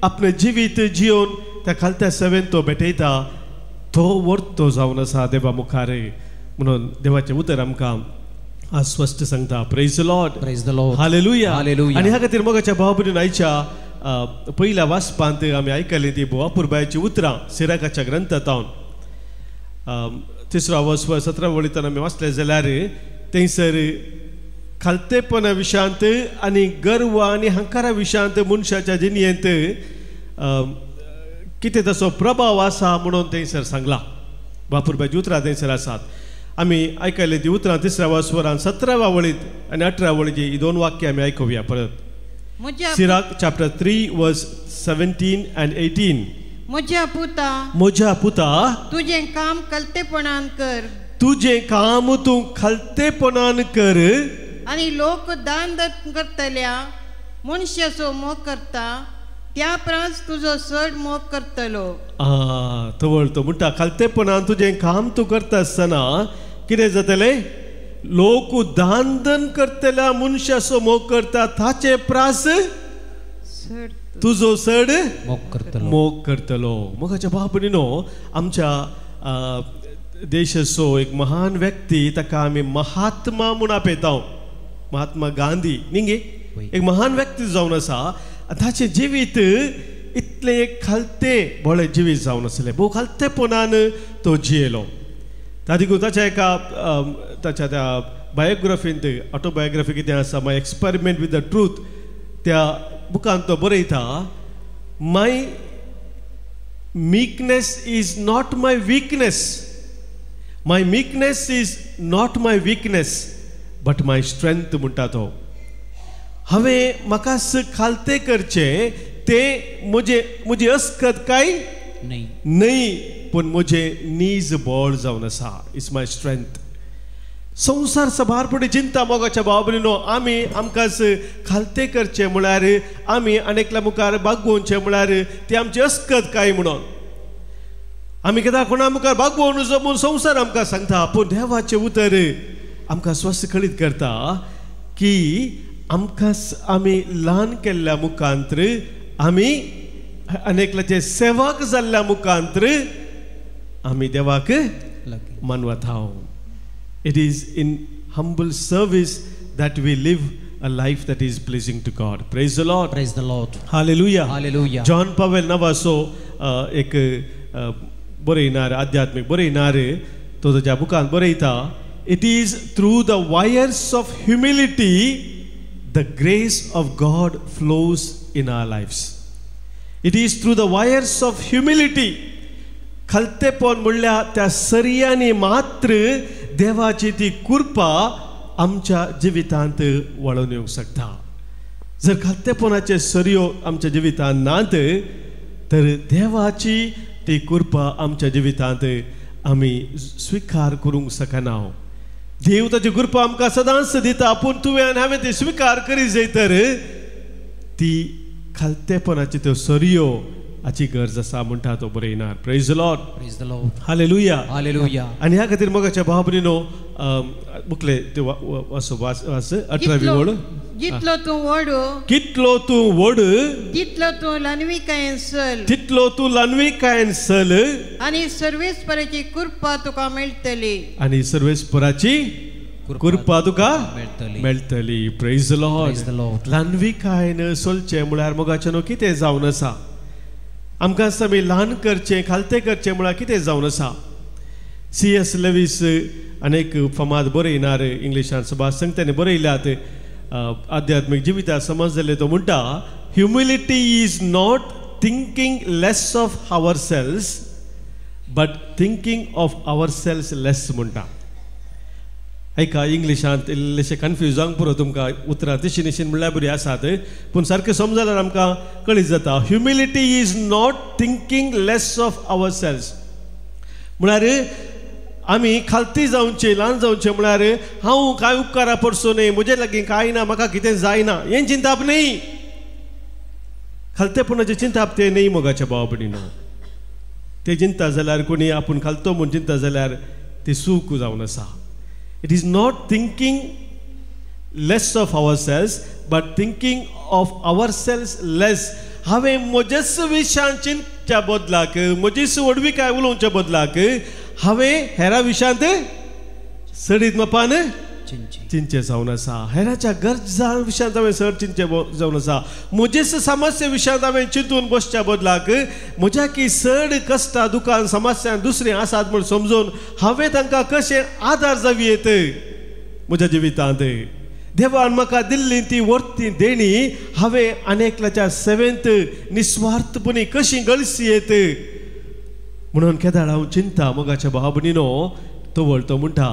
आपले जिवीत जिवन त्या खालत्या सेवेन तो भेटयता तो वर्तो जावन आसा देवा मुखार म्हणून देवाचें उतर आमकां आज स्पश्ट सांगता. Praise the Lord. Praise the Lord. Hallelujah. Hallelujah. आनी ह्या खातीर मोगाच्या भाव भयणीन आयच्या पयल्या वाचपांत आमी आयकली ती बोवापुरबायची उतरां सिराकाच्या ग्रंथांत 3 वर्स 17 वळींतल्यान आमी वाचले जाल्यार थंयसर खालतेपणा विशयांत आनी गर्व आनी हंकारा विशयांत मनशाच्या जिणेंत कितें ताचो प्रभाव आसा म्हणून थंयसर सांगला. बापुरबायची उतरां थंयसर आसात. आमी आयकले ती उतरां 3 वर्सां 17 वळींत आनी 18 वळींची ही 2 वाक्यां आमी आयकुया परत. सिराक चॅप्टर 3 वर्स 17 and 18. म्हज्या पुता तुझें काम कलतेपणान कर. तुझें काम तूं खालतेपणान कर. आणि लोक दान करतल्या मनशाचो मोग करता त्या प्रांस तुजो चड मोग करतलो. तवळ तो म्हणटा खालतेपणान तुजें काम तूं करता आसतना कितें जातलें? लोक दान करतल्या मनशाचो मोग करता ताचे प्रास तुजो चड मोग करतलो. मोगाच्या बाबतीनो आमच्या देशाचो एक महान व्यक्ती ताका आमी महात्मा म्हूण आपयता. महात्मा गांधी न्ही एक महान व्यक्ती जावन आसा. ताचें जिवीत इतलें एक खालते बळें जिवीत जावन आसलें. भोव खालतेपणान तो जियेलो. तातूंत ताच्या एका ताच्या त्या बायोग्राफींत ऑटोबायोग्राफी कितें आसा my experiment with the truth त्या बुकांत तो बरयता my meekness is not my weakness. My meekness is not my weakness but my strength म्हणटा तो. हांवें म्हाका खालते करचें तें म्हजी अस्कत काय न्हय पूण म्हजें नीज बळ जावन आसा. It's my strength. संवसार सबारपणी चिंता मोगाच्या भावभयणीनो आमी आमकांच खालते करचें म्हळ्यार आमी अनेकल्या मुखार बागोवचें म्हळ्यार ती आमची अस्कत काय म्हणून आमी कित्याक कोणा मुखार बागोवं नजो म्हूण संवसार आमकां सांगता. पूण देवाचें उतर आमकां स्वस्थ कळीत करता की आमकां आमी ल्हान केल्ल्या मुखांतर आमी अनेकल्याचे सेवक जाल्ल्या मुखांतर आमी देवाक मानवता. It is in humble service that we live a life that is pleasing to God. Praise the Lord. Praise the Lord. Hallelujah. Hallelujah. John Pavel Navaso एक बरयणार आध्यात्मिक बरयणार तो ताच्या बुकांत बरयता It is through the wires of humility the grace of God flows in our lives. It is through the wires of humility. खालतेपण म्हणल्या त्या सर्यांनी मात्र देवाची ती कृपा आमच्या जिवितांत वळून येवंक शकता. जर खालतेपणाचे सर्यो आमच्या जिवितांत नात तर देवाची ती कृपा आमच्या जिवितांत आमी स्वीकार करूंक शकना. देव ताची कृपा आमकां सदांच दिता पूण तुवें आनी हांवें ती स्वीकार करी जाय तर ती खालतेपणाची त्यो सर्यो हाची गरज आसा म्हणटा तो बरयणार. Praise the Lord. Praise the Lord. Hallelujah. Hallelujah. आनी ह्या खातीर मोगाच्या भाव भयणीनो बुकले ते वास 18वी वड जितलो तूं व्हड कितलो तूं व्हड तितलो तूं ल्हानविकायेन चल. तितलो तूं ल्हानविकायेन चल आनी सर्वेस्पराची कृपा तुका मेळटली. आनी सर्वेस्पराची कृपा तुका मेळटली. Praise the Praise the Lord. Lord. ल्हानविकायेन चलचें म्हळ्यार मोगाचें न्हू कितें जावन आसा. आमकां आमी ल्हान करचें खालतें करचें म्हळ्यार कितें जावन आसा. C.S. लेविस अनेक फामाद बरयणार इंग्लिशान सभा संगतांनी बरयल्यात आध्यात्मीक जिविता समजलें तो म्हणटा humility is not thinking less of our selves but thinking of our selves less म्हणटा. ऐका इंग्लिशांत इल्लेशें कन्फ्यूज जावंक पुरो तुमकां उतरां तशीं निशीन म्हणल्यार बरीं आसात पूण सारकें समजल्यार आमकां कळीत जाता. Humility is not thinking less of our selves म्हळ्यार आमी खालती जावचें ल्हान जावचें म्हळ्यार हांव कांय उपकारा पडचो न्ही म्हजे लागीं कांय ना म्हाका कितें जायना हें चिंताप न्ही. खालतेपणाचें चिंताप तें न्ही मोगाच्या भाव भयणीनो. तें चिंता जाल्यार कोणी आपूण खालतो म्हूण चिंता जाल्यार ती सूख जावन आसा. It is not thinking less of ourselves but thinking of ourselves less. हांवें म्हजेच विशयान चिंतच्या बदलाक म्हजी सोडवी काय उलोवच्या बदलाक हांवें हेरा विशांत सडीत मपान चिंचे जावन आसा हेराच्या गरजा विशयांत हांवें चड चिंचे जावन आसा म्हजेच समस्या विशयांत हांवें चिंतून बसच्या बदलाक म्हज्या की चड कश्टां दुखान समस्या दुसरें आसात म्हूण समजून हांवें तांकां कशें आदार जावी येत म्हज्या जिवितांत देवान म्हाका दिल्ली ती वर्ती देणी हांवें अनेकल्याच्या सेवेंत निस्वार्थपणी कशी गळसी येत म्हणून केदार हांव चिंता मोगाच्या भाव भयणीनो तोवळ तो म्हणटा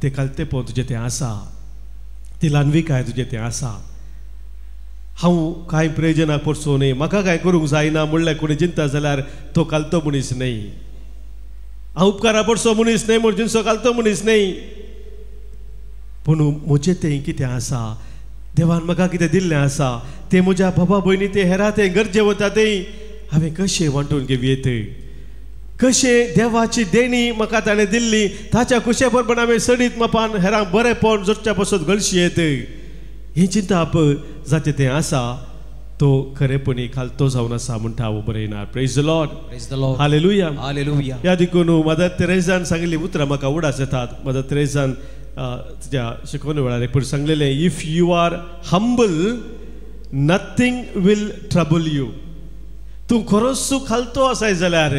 ते कालतेपण तुजें तें आसा ती ल्हानविकाय तुजें तें आसा हांव कांय प्रयोजनाक पडचो न्ही म्हाका कांय करूंक जायना म्हणल्यार कोणी चिंता जाल्यार तो कालतो मनीस न्ही हांव उपकारा पडचो मनीस न्ही म्हूण चिंतचो कालतो मनीस न्ही पूण म्हजें तें कितें आसा देवान म्हाका कितें दिल्लें आसा तें म्हज्या बाबा भयणी ते हेरा तें गरजे वता तें हांवें कशें वांटून घेवयेत कशें देवाची देणी म्हाका ताणें दिल्ली ताच्या खुशे बरोबर हांवें सडीत मापान हेरांक बरेंपण जोडच्या पासून गळशी येत ही चिंता जाचें तें आसा तो खरेपणी खालतो जावन आसा म्हणटा हांव बरयना praise the Lord hallelujah hallelujah ह्या देखून मदर तेरेझान सांगिल्ली उतरां म्हाका उडास येतात मदर तेरेझान तुज्या शिकवणे वेळार एक सांगलेलें if you are humble nothing will trouble you तूं खरोच खालतो आसाय जाल्यार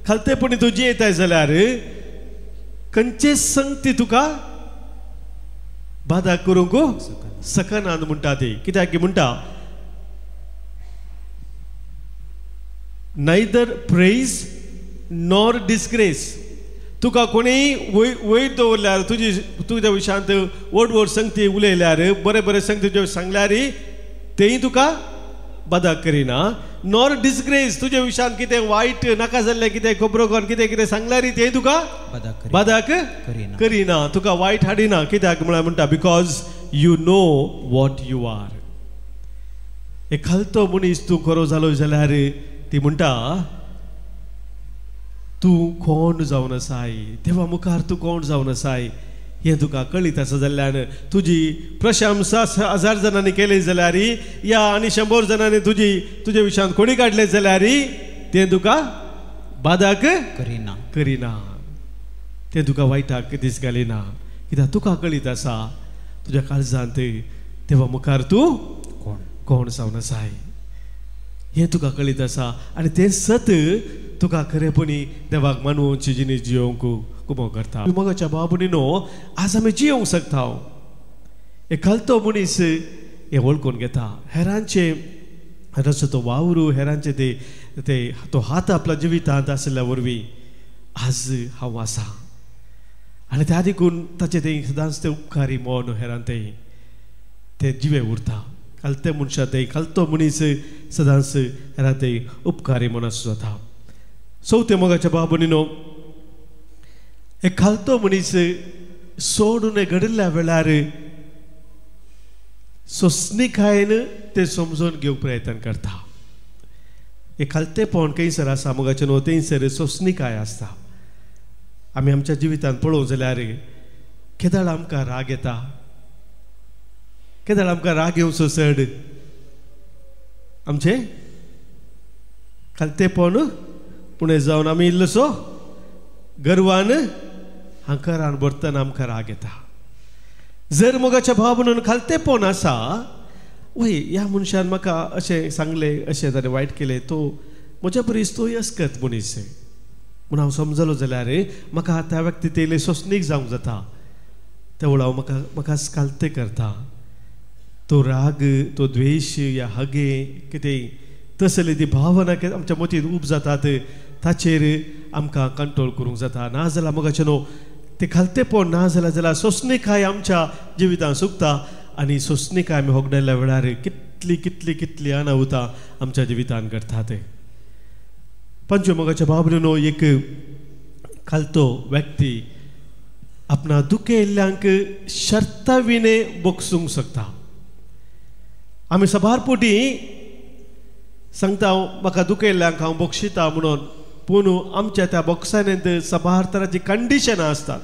खालतेपणी तुजी येताय जाल्यार खंयचे संगती तुका बाधा करूंक सकनान म्हणटा ती कित्याक म्हणटा नायदर प्रेज नॉर डिस्ग्रेस तुका कोणीय वयर दवरल्यार तुज्या विशयांत व्हड व्हड संगती उलयल्यार बरे बरे संगती सांगल्यार तेय तुका बाधा करिना नॉर डिस्ग्रेस तुज्या विशयांत कितें वायट नाका जाल्लें कितें खबरो करून कितें कितें सांगल्यार तें तुका बाधाक करिना तुका वायट हाडिना कित्याक म्हळ्यार म्हणटा because you know what you are एक खालतो मनीस तूं खरो जालो जाल्यार ती म्हणटा तूं कोण जावन आसाय देवा मुखार तूं कोण जावन आसाय हें तुका कळीत आसा जाल्यार तुजी प्रशंसा 1000 जणांनी केली जाल्यार या आनी 100 जणांनी तुजे विशयांत कोणी काडले जाल्यार तें तुका बाधाक करिना तें तुका वायटाक दीस घालिना कित्याक तुका कळीत आसा तुज्या काळजांत देवा मुखार तूं कोण जावन आसाय हें तुका कळीत आसा आनी तें सत तुका खरेपणी देवाक मानवची जिणें जियोवंक कुमो करता मोगाच्या बाबुनीनो आज आमी जियोंक शकता एक खालतो मनीस हें वळखून घेता हेरांचे रस तो वावरू हेरांचे ते तो हात आपल्या जिवितांत आसल्या वरवीं आज हांव आसा आनी त्या देखून ताचे ते सदांच ते उपकारी मोन हेरां ते जिवे उरता खालते मनशां ते खालतो मनीस सदांच हेरां ते उपकारी मनीस जाता चवथे मोगाच्या बाबुनीनो एक खालतो मनीस सोडून घडिल्ल्या वेळार सोंसणीकायेन ते समजून घेवंक प्रयत्न करता एक खालतेपण खंयसर आसा मोगाचें न्हू थंयसर सोंसणीकाय आसता आमी आमच्या जिवितांत पळोवंक जाल्यार केदाळ आमकां राग येता केदाळ आमकां राग येवचो चड आमचें खालतेपण पुणे जावन आमी इल्लोसो गर्वान हंकारान भरतना आमकां राग येता जर मोगाच्या भाव म्हणून खालतेपण आसा वय ह्या मनशान म्हाका अशें सांगलें अशें ताणें वायट केलें तो म्हज्या परीस तोय अस्कत मनीस म्हूण हांव समजलो जाल्यार म्हाका त्या व्यक्ती तेले सोंसणीक जावंक जाता त्या वेळा हांव म्हाका कालतें करता तो राग तो द्वेश या हगे कितें तसली ती भावना आमच्या मतींत उब जातात ताचेर आमकां कंट्रोल करूंक जाता ना जाल्यार मोगाचें न्हू ते खालतेपण ना जाल्यार सोंसणीकाय आमच्या जिवितांत सुकता आनी सोंसणीकाय आमी होगडायल्या वेळार कितली कितली कितली अनाहुतां आमच्या जिवितांत घडटात पंचवे मोगाच्या बाबतींत एक खालतो व्यक्ती आपणा दुखेल्ल्यांक शर्ता विने बोगसूंक शकता आमी सबारपोटी सांगता म्हाका दुखेल्ल्यांक हांव बोगशिता म्हणून पूण आमच्या त्या बोक्सांनी सबार तरांची कंडिशनां आसतात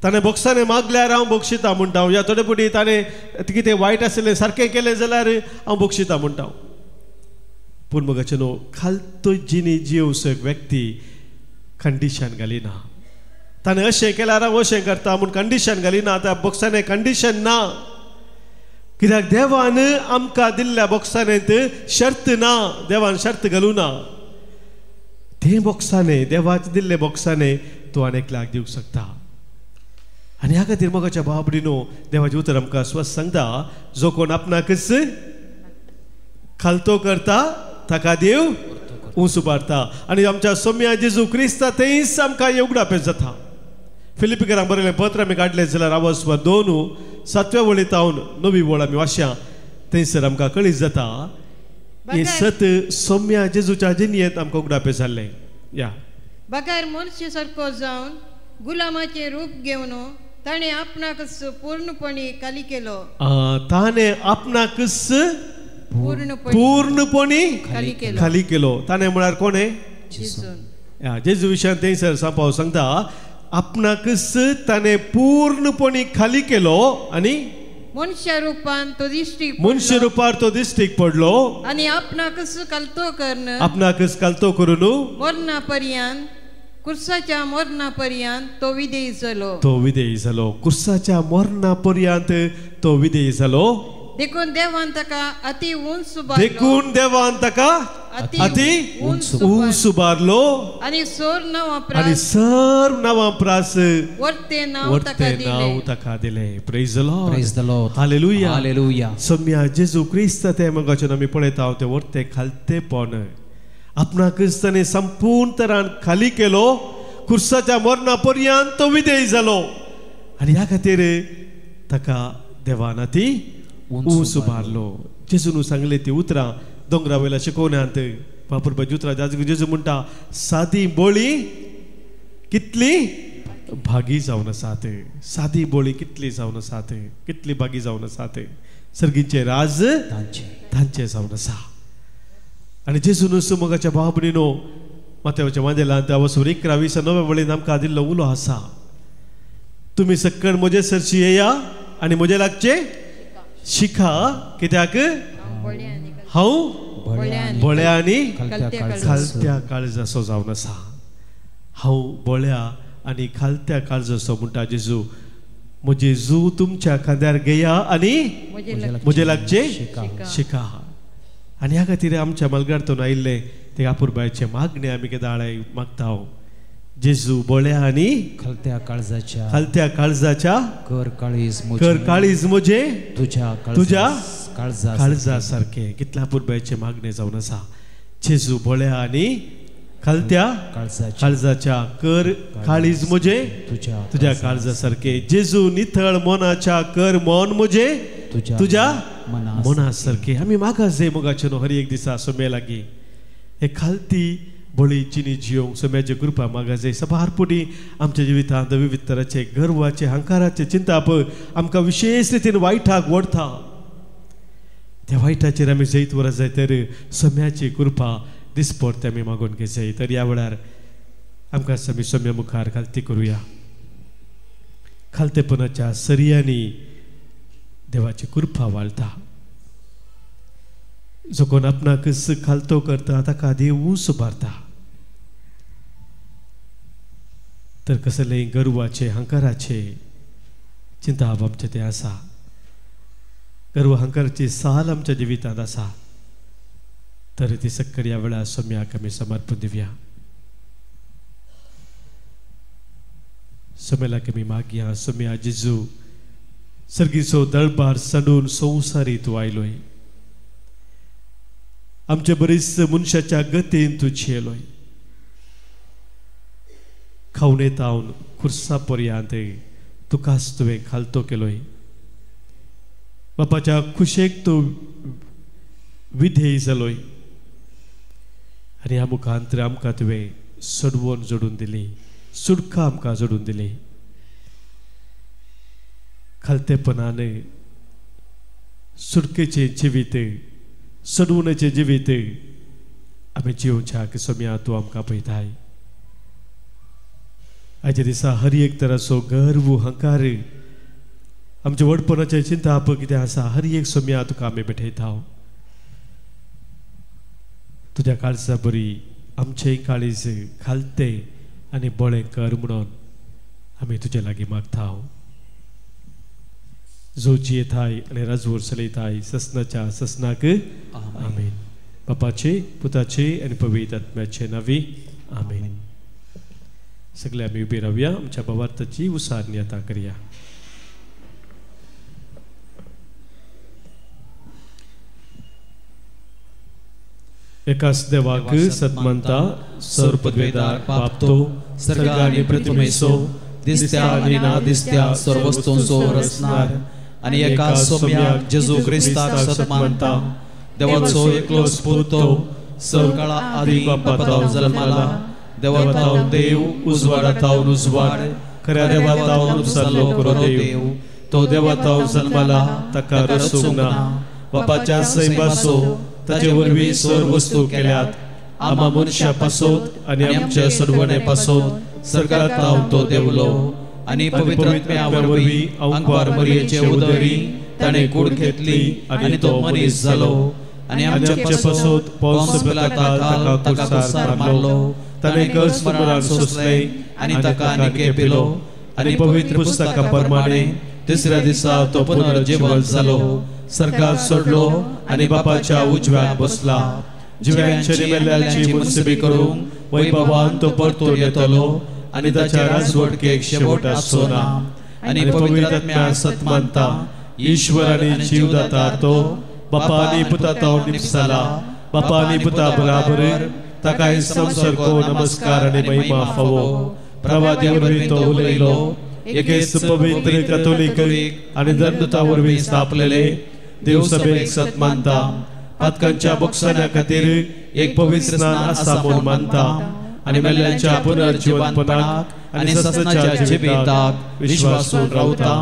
ताणें बोक्सांनी मागल्यार हांव बोगशिता म्हणटा या थोडे पुटी ताणें कितें वायट आसलें सारकें केलें जाल्यार हांव बोगशिता म्हणटा पूण मोगाचे न्हू खालतो जिनी जिवस एक व्यक्ती कंडिशन घालिना ताणें अशें केल्यार हांव अशें करता म्हूण कंडिशन घालिना त्या बॉक्सांनी कंडिशन ना कित्याक देवान आमकां दिल्ल्या बॉक्सांत शर्त ना देवान शर्त घालूं ना ते बॉक्सांनी देवाचे दिल्ले बॉक्सांनी तूं आनेकल्याक दिवंक शकता आनी ह्या खातीर मोगाच्या भाव भयणीनो देवाचें उतर आमकां स्वस्थ सांगता जो कोण आपणाकच खालतो करता ताका देव उंच उबारता आनी आमच्या सोम्या जेजू क्रिस्त थंयच आमकां उगडापेस जाता फिलिपिकरांक बरयलें पत्र आमी काडलें जाल्यार आवाज 2 7व्या वळींत हांव 9वी वळ आमी वाचया थंयसर आमकां कळीत जाता हे सत सोम्या जेजूच्या जिणयेंत आमकां उगडापेस जाल्लें या बगार मनशे सारको जावन गुलामाचें रूप घेवन ताणें आपणाकच पूर्णपणी खाली केलो ताणें आपणाकच पूर्णपणी खाली केलो ताणें म्हळ्यार कोणें जेजू विशयान थंयसर सांगपाक सांगता आपणाकच ताणें पूर्णपणी खाली केलो आनी मनुष्य रूपान तो दिश्टीक पडलो आनी आपणाकच कालतो करून मरणा पर्यंत कुर्साच्या मरणा पर्यंत तो विधेय जालो कुर्साच्या मरणा पर्यंत तो विधेय जालो देखून देवान ताका अति उंच उंच उबारलो आनी सर नांवां प्रास वर्ते नांव ताका दिलें प्रेज द लॉर्ड हालेलुया सोम्या जेजू क्रिस्त ते मोगाचें आमी पळयता ते वर्ते खालतेपण आपणाकच ताणें संपूर्ण तरान खाली केलो कुर्साच्या मरणा पर्यंत तो विधेय जालो आनी ह्या खातीर ताका देवान ती उंच उबारलो जेजून सांगले ती उतरां दोंगरा वयल्या शिकोवण्यांत वापरपाची उतरां जेजू म्हणटा सादी बोळी कितली भागी जावन आसात सादी बोळी कितली जावन आसात कितली भागी जावन आसात सर्गीचे राज तांचे जावन आसा आनी जेजून मोगाच्या भाव भयणीनो माथ्याच्या मांदेलांत वसूर 11:29 वळीन आमकां दिल्लो उलो आसा तुमी सक्कण म्हजे सरशी येया आनी म्हजे लागचे शिका कित्याक हांव बोळ्या आनी खालत्या काळजाचो जावन आसा हांव बोळ्या आनी खालत्या काळजाचो म्हणटा जेजू म्हजे जू तुमच्या खांद्यार घेया आनी म्हजे लागचे शिका आनी ह्या खातीर आमच्या मलगारतून आयिल्ले ते आपुरबायचे मागणे आमी केदाळे मागता जेजू बोळ्या आनी खालत्या काळजाच्या कर काळीज म्हजे तुझ्या काळजा सारखे कितल्या आपुरबायचे मागणे जावन आसा जेजू बोळ्या आनी खालत्या काळजाच्या कर काळीज म्हजे तुझ्या काळजा सारखे जेजू नितळ मोनाच्या कर मन म्हजे तुझ्या मना सारखे आमी मागास जाय मोगाचे न्हू हर एक दिसा सोम्या लागीं हे खालती बोळी चिनी जियोंक सोम्याची कृपा मागास जाय सबारपुटी आमच्या जिवितांत विविध तरांचे गर्वाचे हंकाराचे चिंताप आमकां विशेष रितीन वायटाक ओडटा त्या वायटाचेर आमी जैत वरात जाय तर सोम्याची कृपा दिसपडते आमी मागून घे जाय तर ह्या वेळार आमकां आमी सोम्या मुखार खालती करुया खालतेपणाच्या सर्यांनी देवाची कृपा वाळटा जो कोण आपणाकच खालतो करता ताका देव उंच उबारता तर कसले गर्वाचे हंकाराचे चिंता आमचे ते आसा गर्व हंकाराची साल आमच्या जिवितांत आसा तर ती सक्कर ह्या वेळार सोम्याक आमी समर्पण दिवया सोम्याक आमी मागया सोम्या जेजू सर्गीचो दळबार सांडून संवसारी तूं आयलोय आमच्या बरीच मनशाच्या गतीन तूं झेलोय खावन येतावन खुर्सा पर्यंत तुकाच तुवें खालतो केलोय बापाच्या खुशेक तूं विधेय जालोय आनी ह्या मुखांतर आमकां तुवें सडवण जोडून दिली सुडका आमकां जोडून दिली खालतेपणान सुडकेचे जिवीत सडवणेचे जिवीत आमी जिवच्याक सोम्या तूं आमकां पळयताय आयच्या दिसा हर एक तराचो गर्व हंकार आमच्या वडपणाचे चिंताप कितें आसा हर एक सोम्या तुका आमी भेटयता तुझ्या काळजा बरी आमचे काळीज खालते आणि बळे कर म्हणून आम्ही तुझ्या लागी मागता जो जियेताय आणि राजवोर चलयताय ससनाच्या ससनाक आमेन. बापाचे पुताचे आणि पवित्र आत्म्याचे नावे आमेन. सगळे आम्ही उभे राहूया. आमच्या भावार्थाची उसारणी आता करूया. एकाच देवाक सत्मंता सर्वपदवेदार बापतो सर्ग आणि प्रतिमेसो दिसत्या आणि ना दिसत्या सर्व वस्तूंचो रचणार आणि एका सोम्याक जेजू ख्रिस्ताक सत्मंता देवाचो एकलो स्फूर्तो सर्वकाळा आदी बापाताव जन्माला देवाताव देव उजवाडाताव उजवाड खऱ्या देवाताव उपसालो करो देव तो देवाताव जन्माला तका रसूंक ना बापाच्या सैबासो ताचे वरवीं सर्व वस्तू केल्यात आम्हा मनशा पासोत आणि आमच्या सर्वणे पासोत सर्गाताव तो देवलो आणि पवित्र आत्म्यावरवीं अंकुर मरियेचे उदरी ताणे कूड घेतली आणि तो मनीस जालो आणि आमच्या पासोत पौंस पिलाताक ताका कुसार मारलो ताणे कर्ज मरण सोसले आणि ताका निके पिलो आणि पवित्र पुस्तका प्रमाणे तिसऱ्या दिसा तो पुनर्जीवन जालो सर्गात सोडलो आणि बापाच्या उजव्यात बसला जिव्यांच्या निमेल्यांची मुनसिबी करून वैभवान तो परतून येतलो आणि ताच्या राजवटकेक शेवट आसचो ना आणि पवित्र आत्म्या सत्मानता ईश्वर आणि जीवदाता तो बापानी पुताताव निपसाला बापानी पुता बराबर ताका संसर्गो नमस्कार आणि महिमा फावो प्रवाद्यावरवीं तो उलयलो एकेच पवित्र कॅथोलिक आणि धर्मतावरवीं स्थापलेले देवसभेक सत्मानता पातकांच्या बोगसाण्या खातीर एक पवित्र स्नान आसा म्हूण मानता आणि मेल्ल्यांच्या पुनर्जीवनपणाक आणि ससनाच्या जिविताक विश्वासून रावता.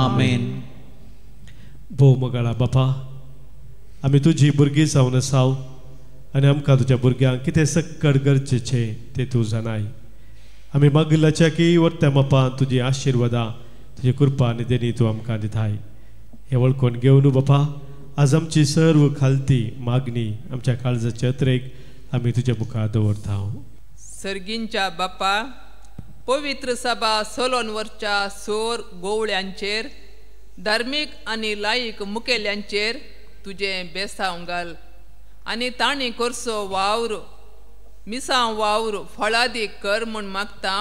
आमेन. भोव मोगाळा बापा आमी तुजी भुरगीं जावन आसाव आनी आमकां तुज्या भुरग्यांक कितें सक्कड गरजेचें तें तूं जाणाय. आमी मागिल्ल्याच्या की वर्त्या मापान तुजी आशिर्वादां तुजी कृपा आनी देणी तूं आमकां दिताय. हे वळखून घेवन बापा आज आमची सर्व खालती मागणी आमच्या काळजाच्या अत्रेक आमी तुज्या मुखार दवरता. सर्गींच्या बापा पवित्र सभा सोलोनवरच्या सोर गोवळ्यांचेर धार्मीक आनी लायीक मुखेल्यांचेर तुजें बेसांव घाल आनी तांणी करचो वावर मिसांव वावर फळादीक कर म्हूण मागता.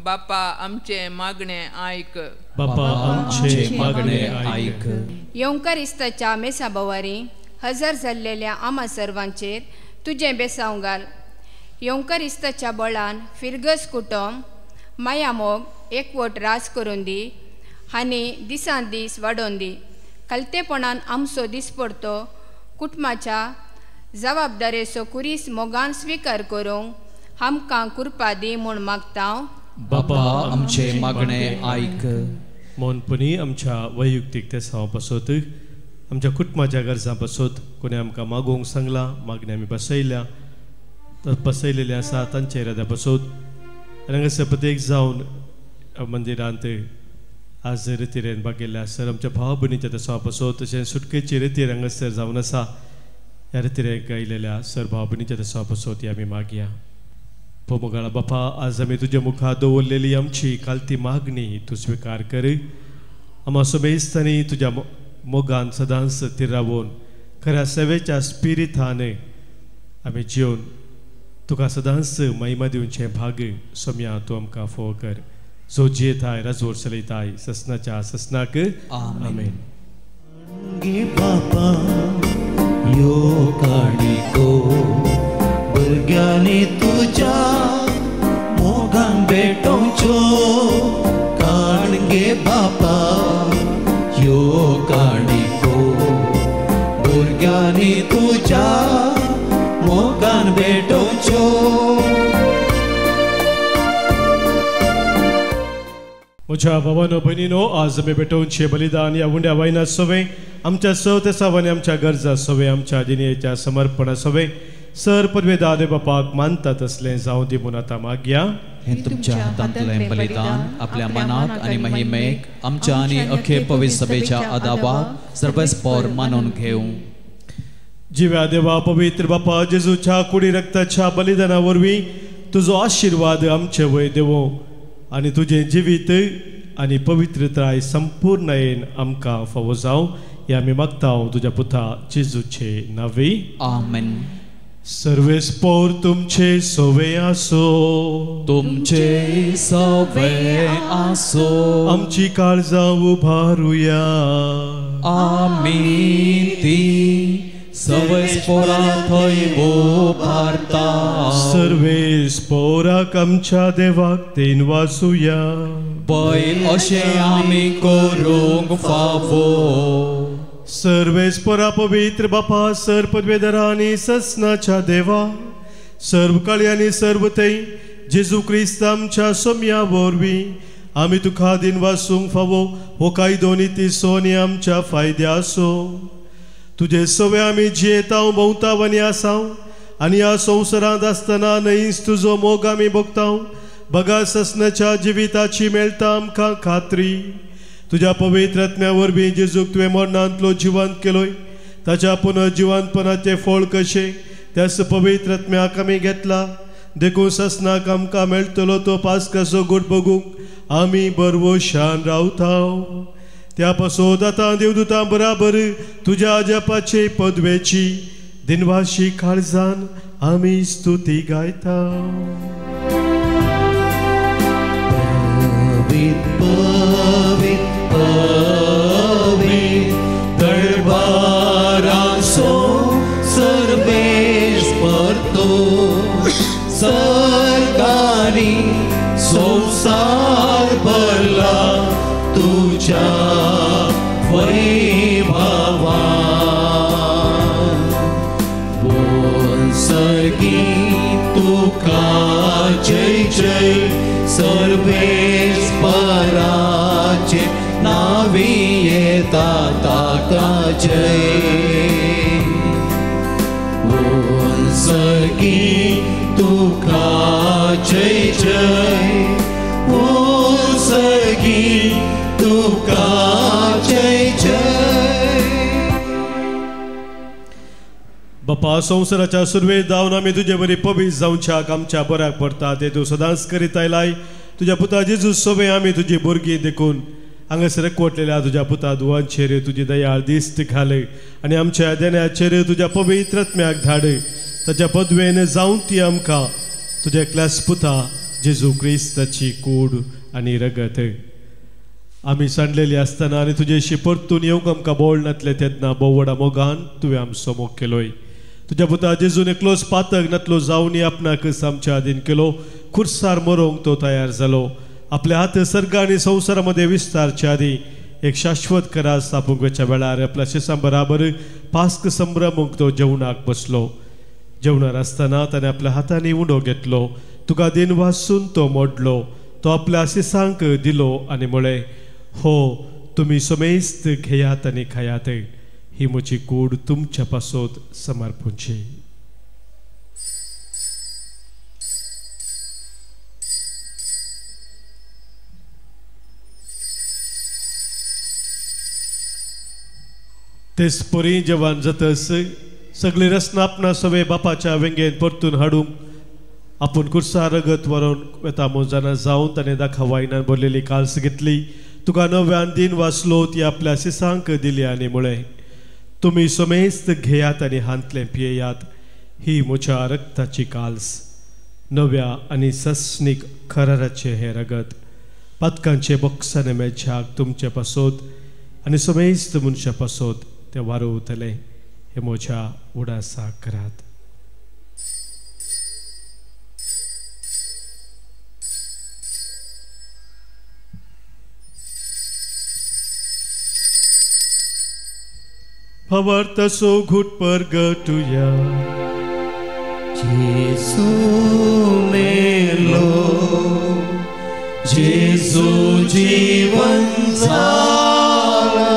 बापा आमचे मागणे आयक. बापा आमचे मागणे आयक. योंकारिस्ताच्या मेसा बोवारी हजर जाल्लेल्या आम्हा सर्वांचेर तुजें बेसांव घाल. योंकारिस्ताच्या बळान फिरगस कुटुंब मायामोग एकवट राज करून दी आनी दिसान दीस वाडोवन दी. कलतेपणान आमचो दिसपडतो कुटुंबाच्या जबाबदारेचो कुरीस मोगान स्वीकार करूंक आमकां कृपा दी म्हूण मागता. बापा आमचे मागणे आयक. मोनपणी आमच्या वैयक्तीक तेसां पासत आमच्या कुटुंबाच्या गरजां पासत कोणी आमकां मागोवंक सांगला मागणी आमी बसयलेले आसा तांचे इराद्या पासत हांगासर प्रत्येक जावन मंदिरांत आज रितीरेन बागेल्ले आसत आमच्या भाव भयणीच्या तेसां पासत तशें सुटकेची रितीर हांगासर जावन आसा. ह्या रितीरेक गायलेल्या सर भाव भयणीच्या तेसां पासत आमी मागया. पोमोगाळा बापा आज आमी तुज्या मुखार दवरलेली आमची कालती मागणी तूं स्विकार कर. आम्हा सोमेस्तांनी तुज्या मोगान सदांच स्थिर रावून खऱ्या सेवेच्या स्पिरितान आमी जिवन तुका सदांच महिमा दिवचे भाग सोम्या तूं आमकां फोव कर. जो जियेताय राजवट चलयताय ससनाच्या ससनाक आमेन. बापा यो काणिको भुरग्यांनी तुज्या मोगान भेटोवच्यो काणगे बापा यो काणिको भुरग्यांनी तुज्या मोगान भेटोवच्यो. म्हज्या भावानो भयणीनो आज आमी भेटोवचे बलिदान ह्या उंड्या वायनात सोवे आमच्या सवते सावानी आमच्या गरजा सोवे आमच्या दिनेच्या समर्पणा सोवे सर पदवेदार बापाक मानतात असले जावं दी म्हूण आतां मागया. हे तुमच्या हातांतलें बलिदान आपल्या मनाक आनी महिमेक आमच्या आनी अखे पवित्र सभेच्या आदाबाक सर्वस्पर मानून घेवं. जिव्या देवा पवित्र बापा जेजूच्या कुडी रक्ताच्या बलिदाना वरवीं तुजो आशीर्वाद आमचे वय देवो आनी तुझे जिवीत आनी पवित्रताय संपूर्णयेन आमकां फावो जावं हे आमी मागता तुज्या पुता जेजूचे नांवे आमेन. सर्वेस्पोर तुमचे सोवे आसो, तुमचे सवे आसो, आमची काळजां उबारुया. आमी ती सर्वेस्पोरा थंय उबारता. सर्वेस्पोराक आमच्या देवाक तेन वासुया. पळय अशें आमी करूंक फावो. सर्वेस्परा पवित्र बापा सर पदवेदरा आनी ससनाच्या देवा सर्व काळी आनी सर्व थंय जेजू क्रिस्त आमच्या सोम्या वरवीं आमी तुका दिन वासूंक फावो हो कायदो निती सोनी आमच्या फायद्या आसो. तुजे सवे आमी जियेता भोंवता आनी आसा आनी ह्या संवसारांत आसतना न्हयच तुजो मोग आमी भोगता. बगा ससनाच्या जिविताची मेळटा आमकां खात्री. तुझ्या पवित्र आत्म्या वरवीं जेजूक तुवें मरणांतलो जिवंत केलोय ताच्या पुनर्जिवंतपणाचे फळ कशें त्याच पवित्र आत्म्याक आमी घेतला. देखून ससनाक आमकां मेळटलो तो पास्काचो गोड बगूंक आमी बरवशान रावता. त्या पासोन आतां देवदूतां बराबर तुज्या जपाचे पदवेची दिनवाशी काळजान आमी स्तुती गायता. दरबारासो सर्वेस्पर तो सरकारी संसार भरला तुझ्या वैभवान. सर्गी तुका जय जय सर्वेस्पराचे नावी येता ताका जय. सर्गी तुका जय जय. सर्गी तुका जय जय. बापा संवसाराच्या सुरवेत जावन आमी तुजे बरी पवित्र जावच्याक आमच्या बऱ्याक पडटा ते तूं सदांच करीत आयलाय. तुज्या पुता जेजू सोबे आमी तुजी भुरगीं देखून हांगासर एकवटलेल्या तुज्या पुता दुवांचेर तुजी दयाळ दिश्ट घाल आनी आमच्या देण्याचेर तुज्या पवित्र आत्म्याक धाड. ताच्या पदवेन जावन ती आमकां तुज्या एकल्याच पुता जेजू क्रिस्ताची कूड आनी रगत आमी सांडलेली आसतना आनी तुजेशी परतून येवंक आमकां बोळ नातले तेन्ना बोवडा मोगान तुवें आमचो मोग केलोय. तुज्या पुता जेजून एकलोच पातक नातलो जावन आपणाक आमच्या आदीन केलो. खुर्सार मरोंक तो तयार जालो. आपले हात सर्ग आनी संवसारामध्ये विस्तारच्या आदी एक शाश्वत करा स्थापूंकच्या वेळार आपल्या शिसां बराबर पास्क संभ्रमूंक तो जेवणाक बसलो. जेवणार आसतना ताणें आपल्या हातांनी उंडो घेतलो. तुका दिन वासून तो मोडलो. तो आपल्या शिसांक दिलो आनी म्हळें, हो तुमी समेस्त घेयात आनी खायात. ही म्हजी कूड तुमच्या पासत समर्पूंची. तेच परी जेवण जातस सगळी रसना आपणा सवे बापाच्या वेंगेन परतून हाडूंक आपूण कुर्सार रगत व्हरून वेता मोजाना जावन ताणें दाखवायनान भरलेली काल्स घेतली. तुका नव्यान दिन वाचलो ती आपल्या शिसांक दिली आनी म्हळें, तुमी समेस्त घेयात आनी हांतलें पियेयात. ही म्हज्या रक्ताची काल्स, नव्या आनी सस्नीक खराराचें हें रगत पातकांचे बॉक्साने मेळच्याक तुमचे पासत आनी समेस्त मनशा पासत ते वारोवतले. हे म्हज्या उडासाक करात. फावर तसो घुट परगटुया. जेजू मेलो, जेजू जीवन जाला,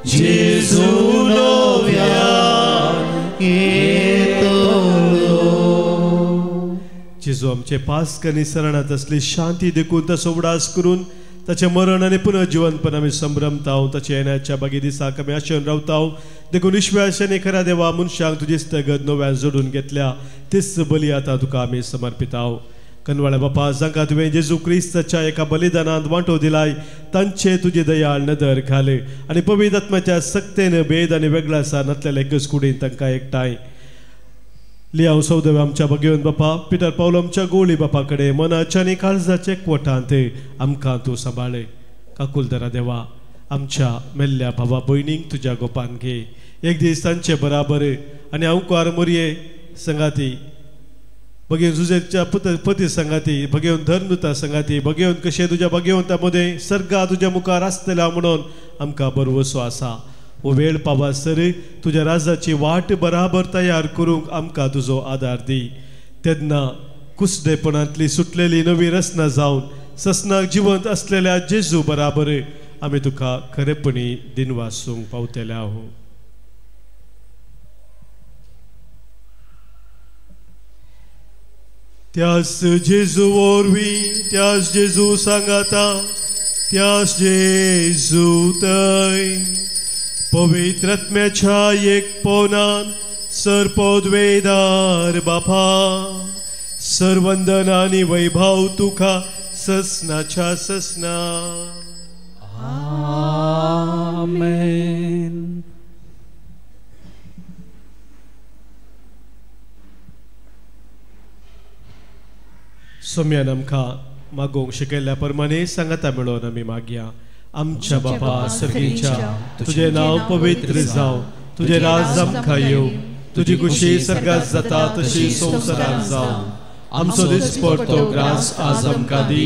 जेजू नव्यान येतलो. जेजू आमचे पास्क आनी सरणात असली शांती देखून तसो उडास करून ताचे मरण आनी पुनर्जीवनपण आमी संभ्रमता. ताचे येण्याच्या बागी दिसाक आमी आशेन रावता. देखून विश्वासाने खरा देवा मनशांक तुजी स्थगत नव्यान जोडून घेतल्या तीच बली आता तुका आमी समर्पिताव. कनवाळ्या बापा जांकां तुवें जेजू क्रिस्ताच्या एका बलिदानांत वांटो दिलाय तांचे तुजी दयाळ नदर घाल आनी पवित्र आत्म्याच्या सक्तेन भेद आनी वेगळा आसा नसलेल्या एकच कुडीन तांकां एकठांय लियाव सौदव आमच्या बगेवन बापा पिटर पावलो आमच्या गोळी बापा कडेन मनाच्या आनी काळजाचे एकवटांत आमकां तूं सांबाळ. काकुलदरा देवा आमच्या मेल्ल्या भावा भयणींक तुज्या गोपान घे. एक दीस तांचे बराबर आनी हांव कुवार मोरये संगाती बगेवन जुजेच्या पती संगाती बगेवन धर्मदुता संगाती बगेवन कशें तुज्या बगेवंता मदें सर्गा तुज्या मुखार आसतल्या म्हणून आमकां बरवसो आसा. हो वेळ पावासर तुज्या राजाची वाट बराबर तयार करूंक आमकां तुजो आदार दी. तेन्ना कुसडेपणांतली सुटलेली नवी रचना जावन ससनाक जिवंत असलेल्या जेजू बराबर आमी तुका खरेपणी दिनवासूंक पावतले आहो. त्याच जेजू वरवीं त्याच जेजू सांगाता त्याच जेजू थंय पवित्र आत्म्याच्या एकपणान सरपदवेदार बापा सर्वंदन आनी वैभव तुका ससनाच्या ससना. आमेन. सोम्यान आमकां मागोवंक शिकयल्ल्या प्रमाणे सांगाता मेळोन आमी मागया. आमच्या बापा सर्गीच्या तुझे नाव पवित्र जावं तुझे राज आमकां येवं तुजी खुशी सर्गात जाता तशी संवसारांत जावं. आमचो दिसपट तो ग्रास आज आमकां दी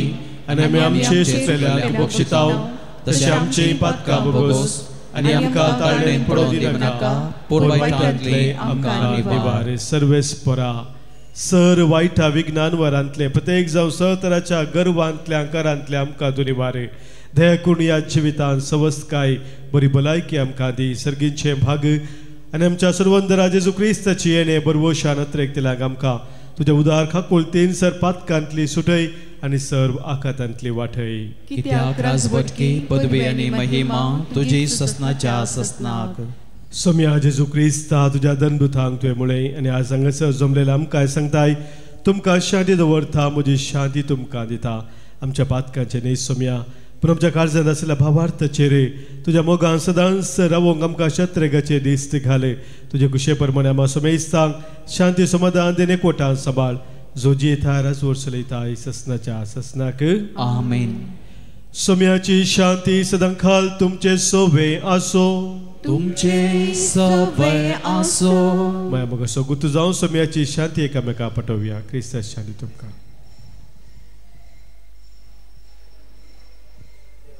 आनी आमी आमचे सुटलेल्यांक बक्षिताव तशें आमची पातकां बगोस आनी आमकां ताळणेंत पडोवंक दिनाका पूण वायटांतले आमकां निवार. सर्वेस्परा सर वायटा विज्ञान वरांतले प्रत्येक जावं सहतराच्या गर्वांतल्या अंकारांतले आमकां तूं निवार. दया करून ह्या जिवितांत सवस्तकाय बरी भलायकी आमकां दी. सर्गींचे भाग आनी आमच्या सर्वंदरा जेजू क्रिस्ताची येणे बरवशान अत्रेक तिलाक आमकां तुज्या उदार खाकुलतेन सर पातकांतली सुटय आनी सर्व आकांतांतली वाटय. कित्याक राजवटकी पदवी आनी महिमा तुजी ससनाच्या ससनाक. सोम्या जेजू क्रिस्ता तुज्या दंडुतांक तुवें मुळे आनी आज हांगासर जमलेल्या आमकां सांगताय तुमकां शांती दवरता म्हजी शांती तुमकां दिता. आमच्या पातकांचे न्ही सोम्या पूण आमच्या काळजांत आसलेल्या भावार्थाचेर तुज्या मोगान सदांच रावोंक आमकां शत्रेगाचे दिस्त घाल. तुजे कुशे प्रमाणे आमकां सोमेस्तांक शांती समाधान देने कोटान सांबाळ जो जियेता राजवट चलयताय ससनाच्या ससनाक. आमेन. सोम्याची शांती सदां खाल तुमचे सोबे आसो. तुमचे सवय आसो. माया मग असो गुतू जावं सोम्याची शांती एकामेका पटोवया. क्रिस्ताची शांती तुमकां.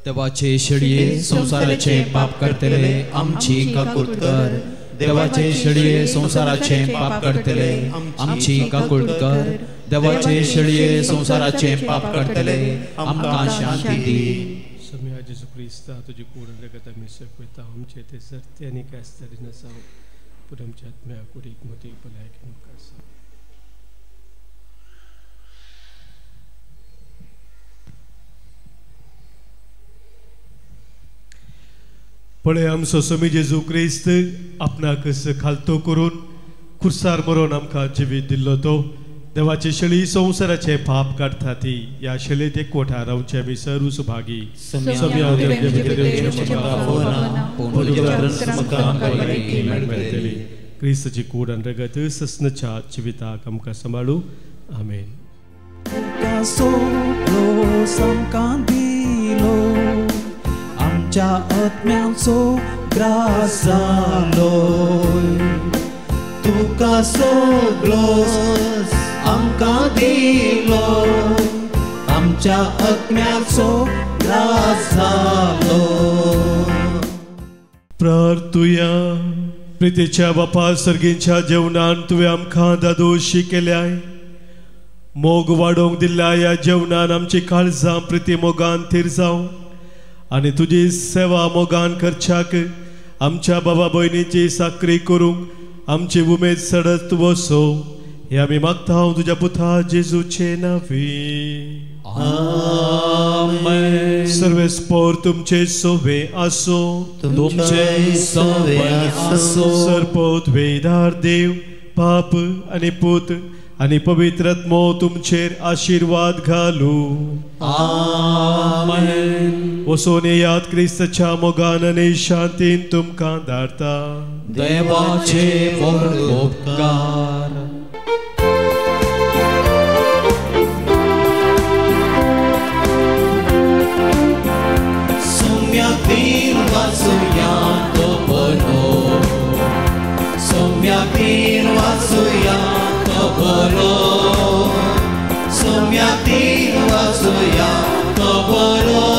देवाचे शेळये संसाराचे पाप करतले आमची काकूट कर. देवाचे शेळये संसाराचे पाप करतले आमची काकूट कर. देवाचे शेळये संसाराचे पाप करतले आमकां शांती दी. सोम्या जेजू क्रिस्ता तुजी कूड रगत आमी सकयता आमचे ते सर्ते आनी कास्तरी नसाव पूण आमच्या आत्म्या कुडीक मोती भलायकी आमकां आसा. पळय आमचो सोमी जेजू क्रिस्त आपणाक खालतो करून खुर्सार मरोन आमकां जिवीत दिल्लो तो देवाची शेळी संवसाराचे पाप काडटा ती. ह्या शेळयेत एकवटार रावचे आमी सर्व सुभागी. क्रिस्ताची कूड आनी रगत ससनाच्या जिविताक आमकां सांबाळू. आमेन. आमच्या आत्म्याचो ग्रास जालो तुका सगळो आमकां दिलो. आमच्या आत्म्याचो ग्रास जालो. प्रार्थुया. प्रितेच्या बापा सर्गींच्या जेवणान तुवें आमकां दादोशी केल्याय. मोग वाडोवंक दिल्ल्या ह्या जेवणान आमची काळजां प्रिती मोगान थीर जावं आनी तुजी सेवा मोगान करच्याक आमच्या बाबा भयणीची साकरी करूंक आमची उमेद सडत वसो. हे आमी मागता तुज्या पुता जेजूचे नांवी. आमेन. आमेन. सर्वेस्पोर तुमचे सोवे आसो, तुमचे सोवे आसो. सर्पोद्वेदार देव पाप आणि पूत आणि पवित्रत्मो तुमचेर आशीर्वाद घालू. आमेन. वसोन याद क्रिस्ताच्या मोगान आनी शांतीन तुमकां धाडटा. देवाचे व्हड उपकार. सम्यक दिन वाचूया तो बरो, सम्यक दिन वाचूया तो बरो, सम्यक दिन वाचूया तो बरो.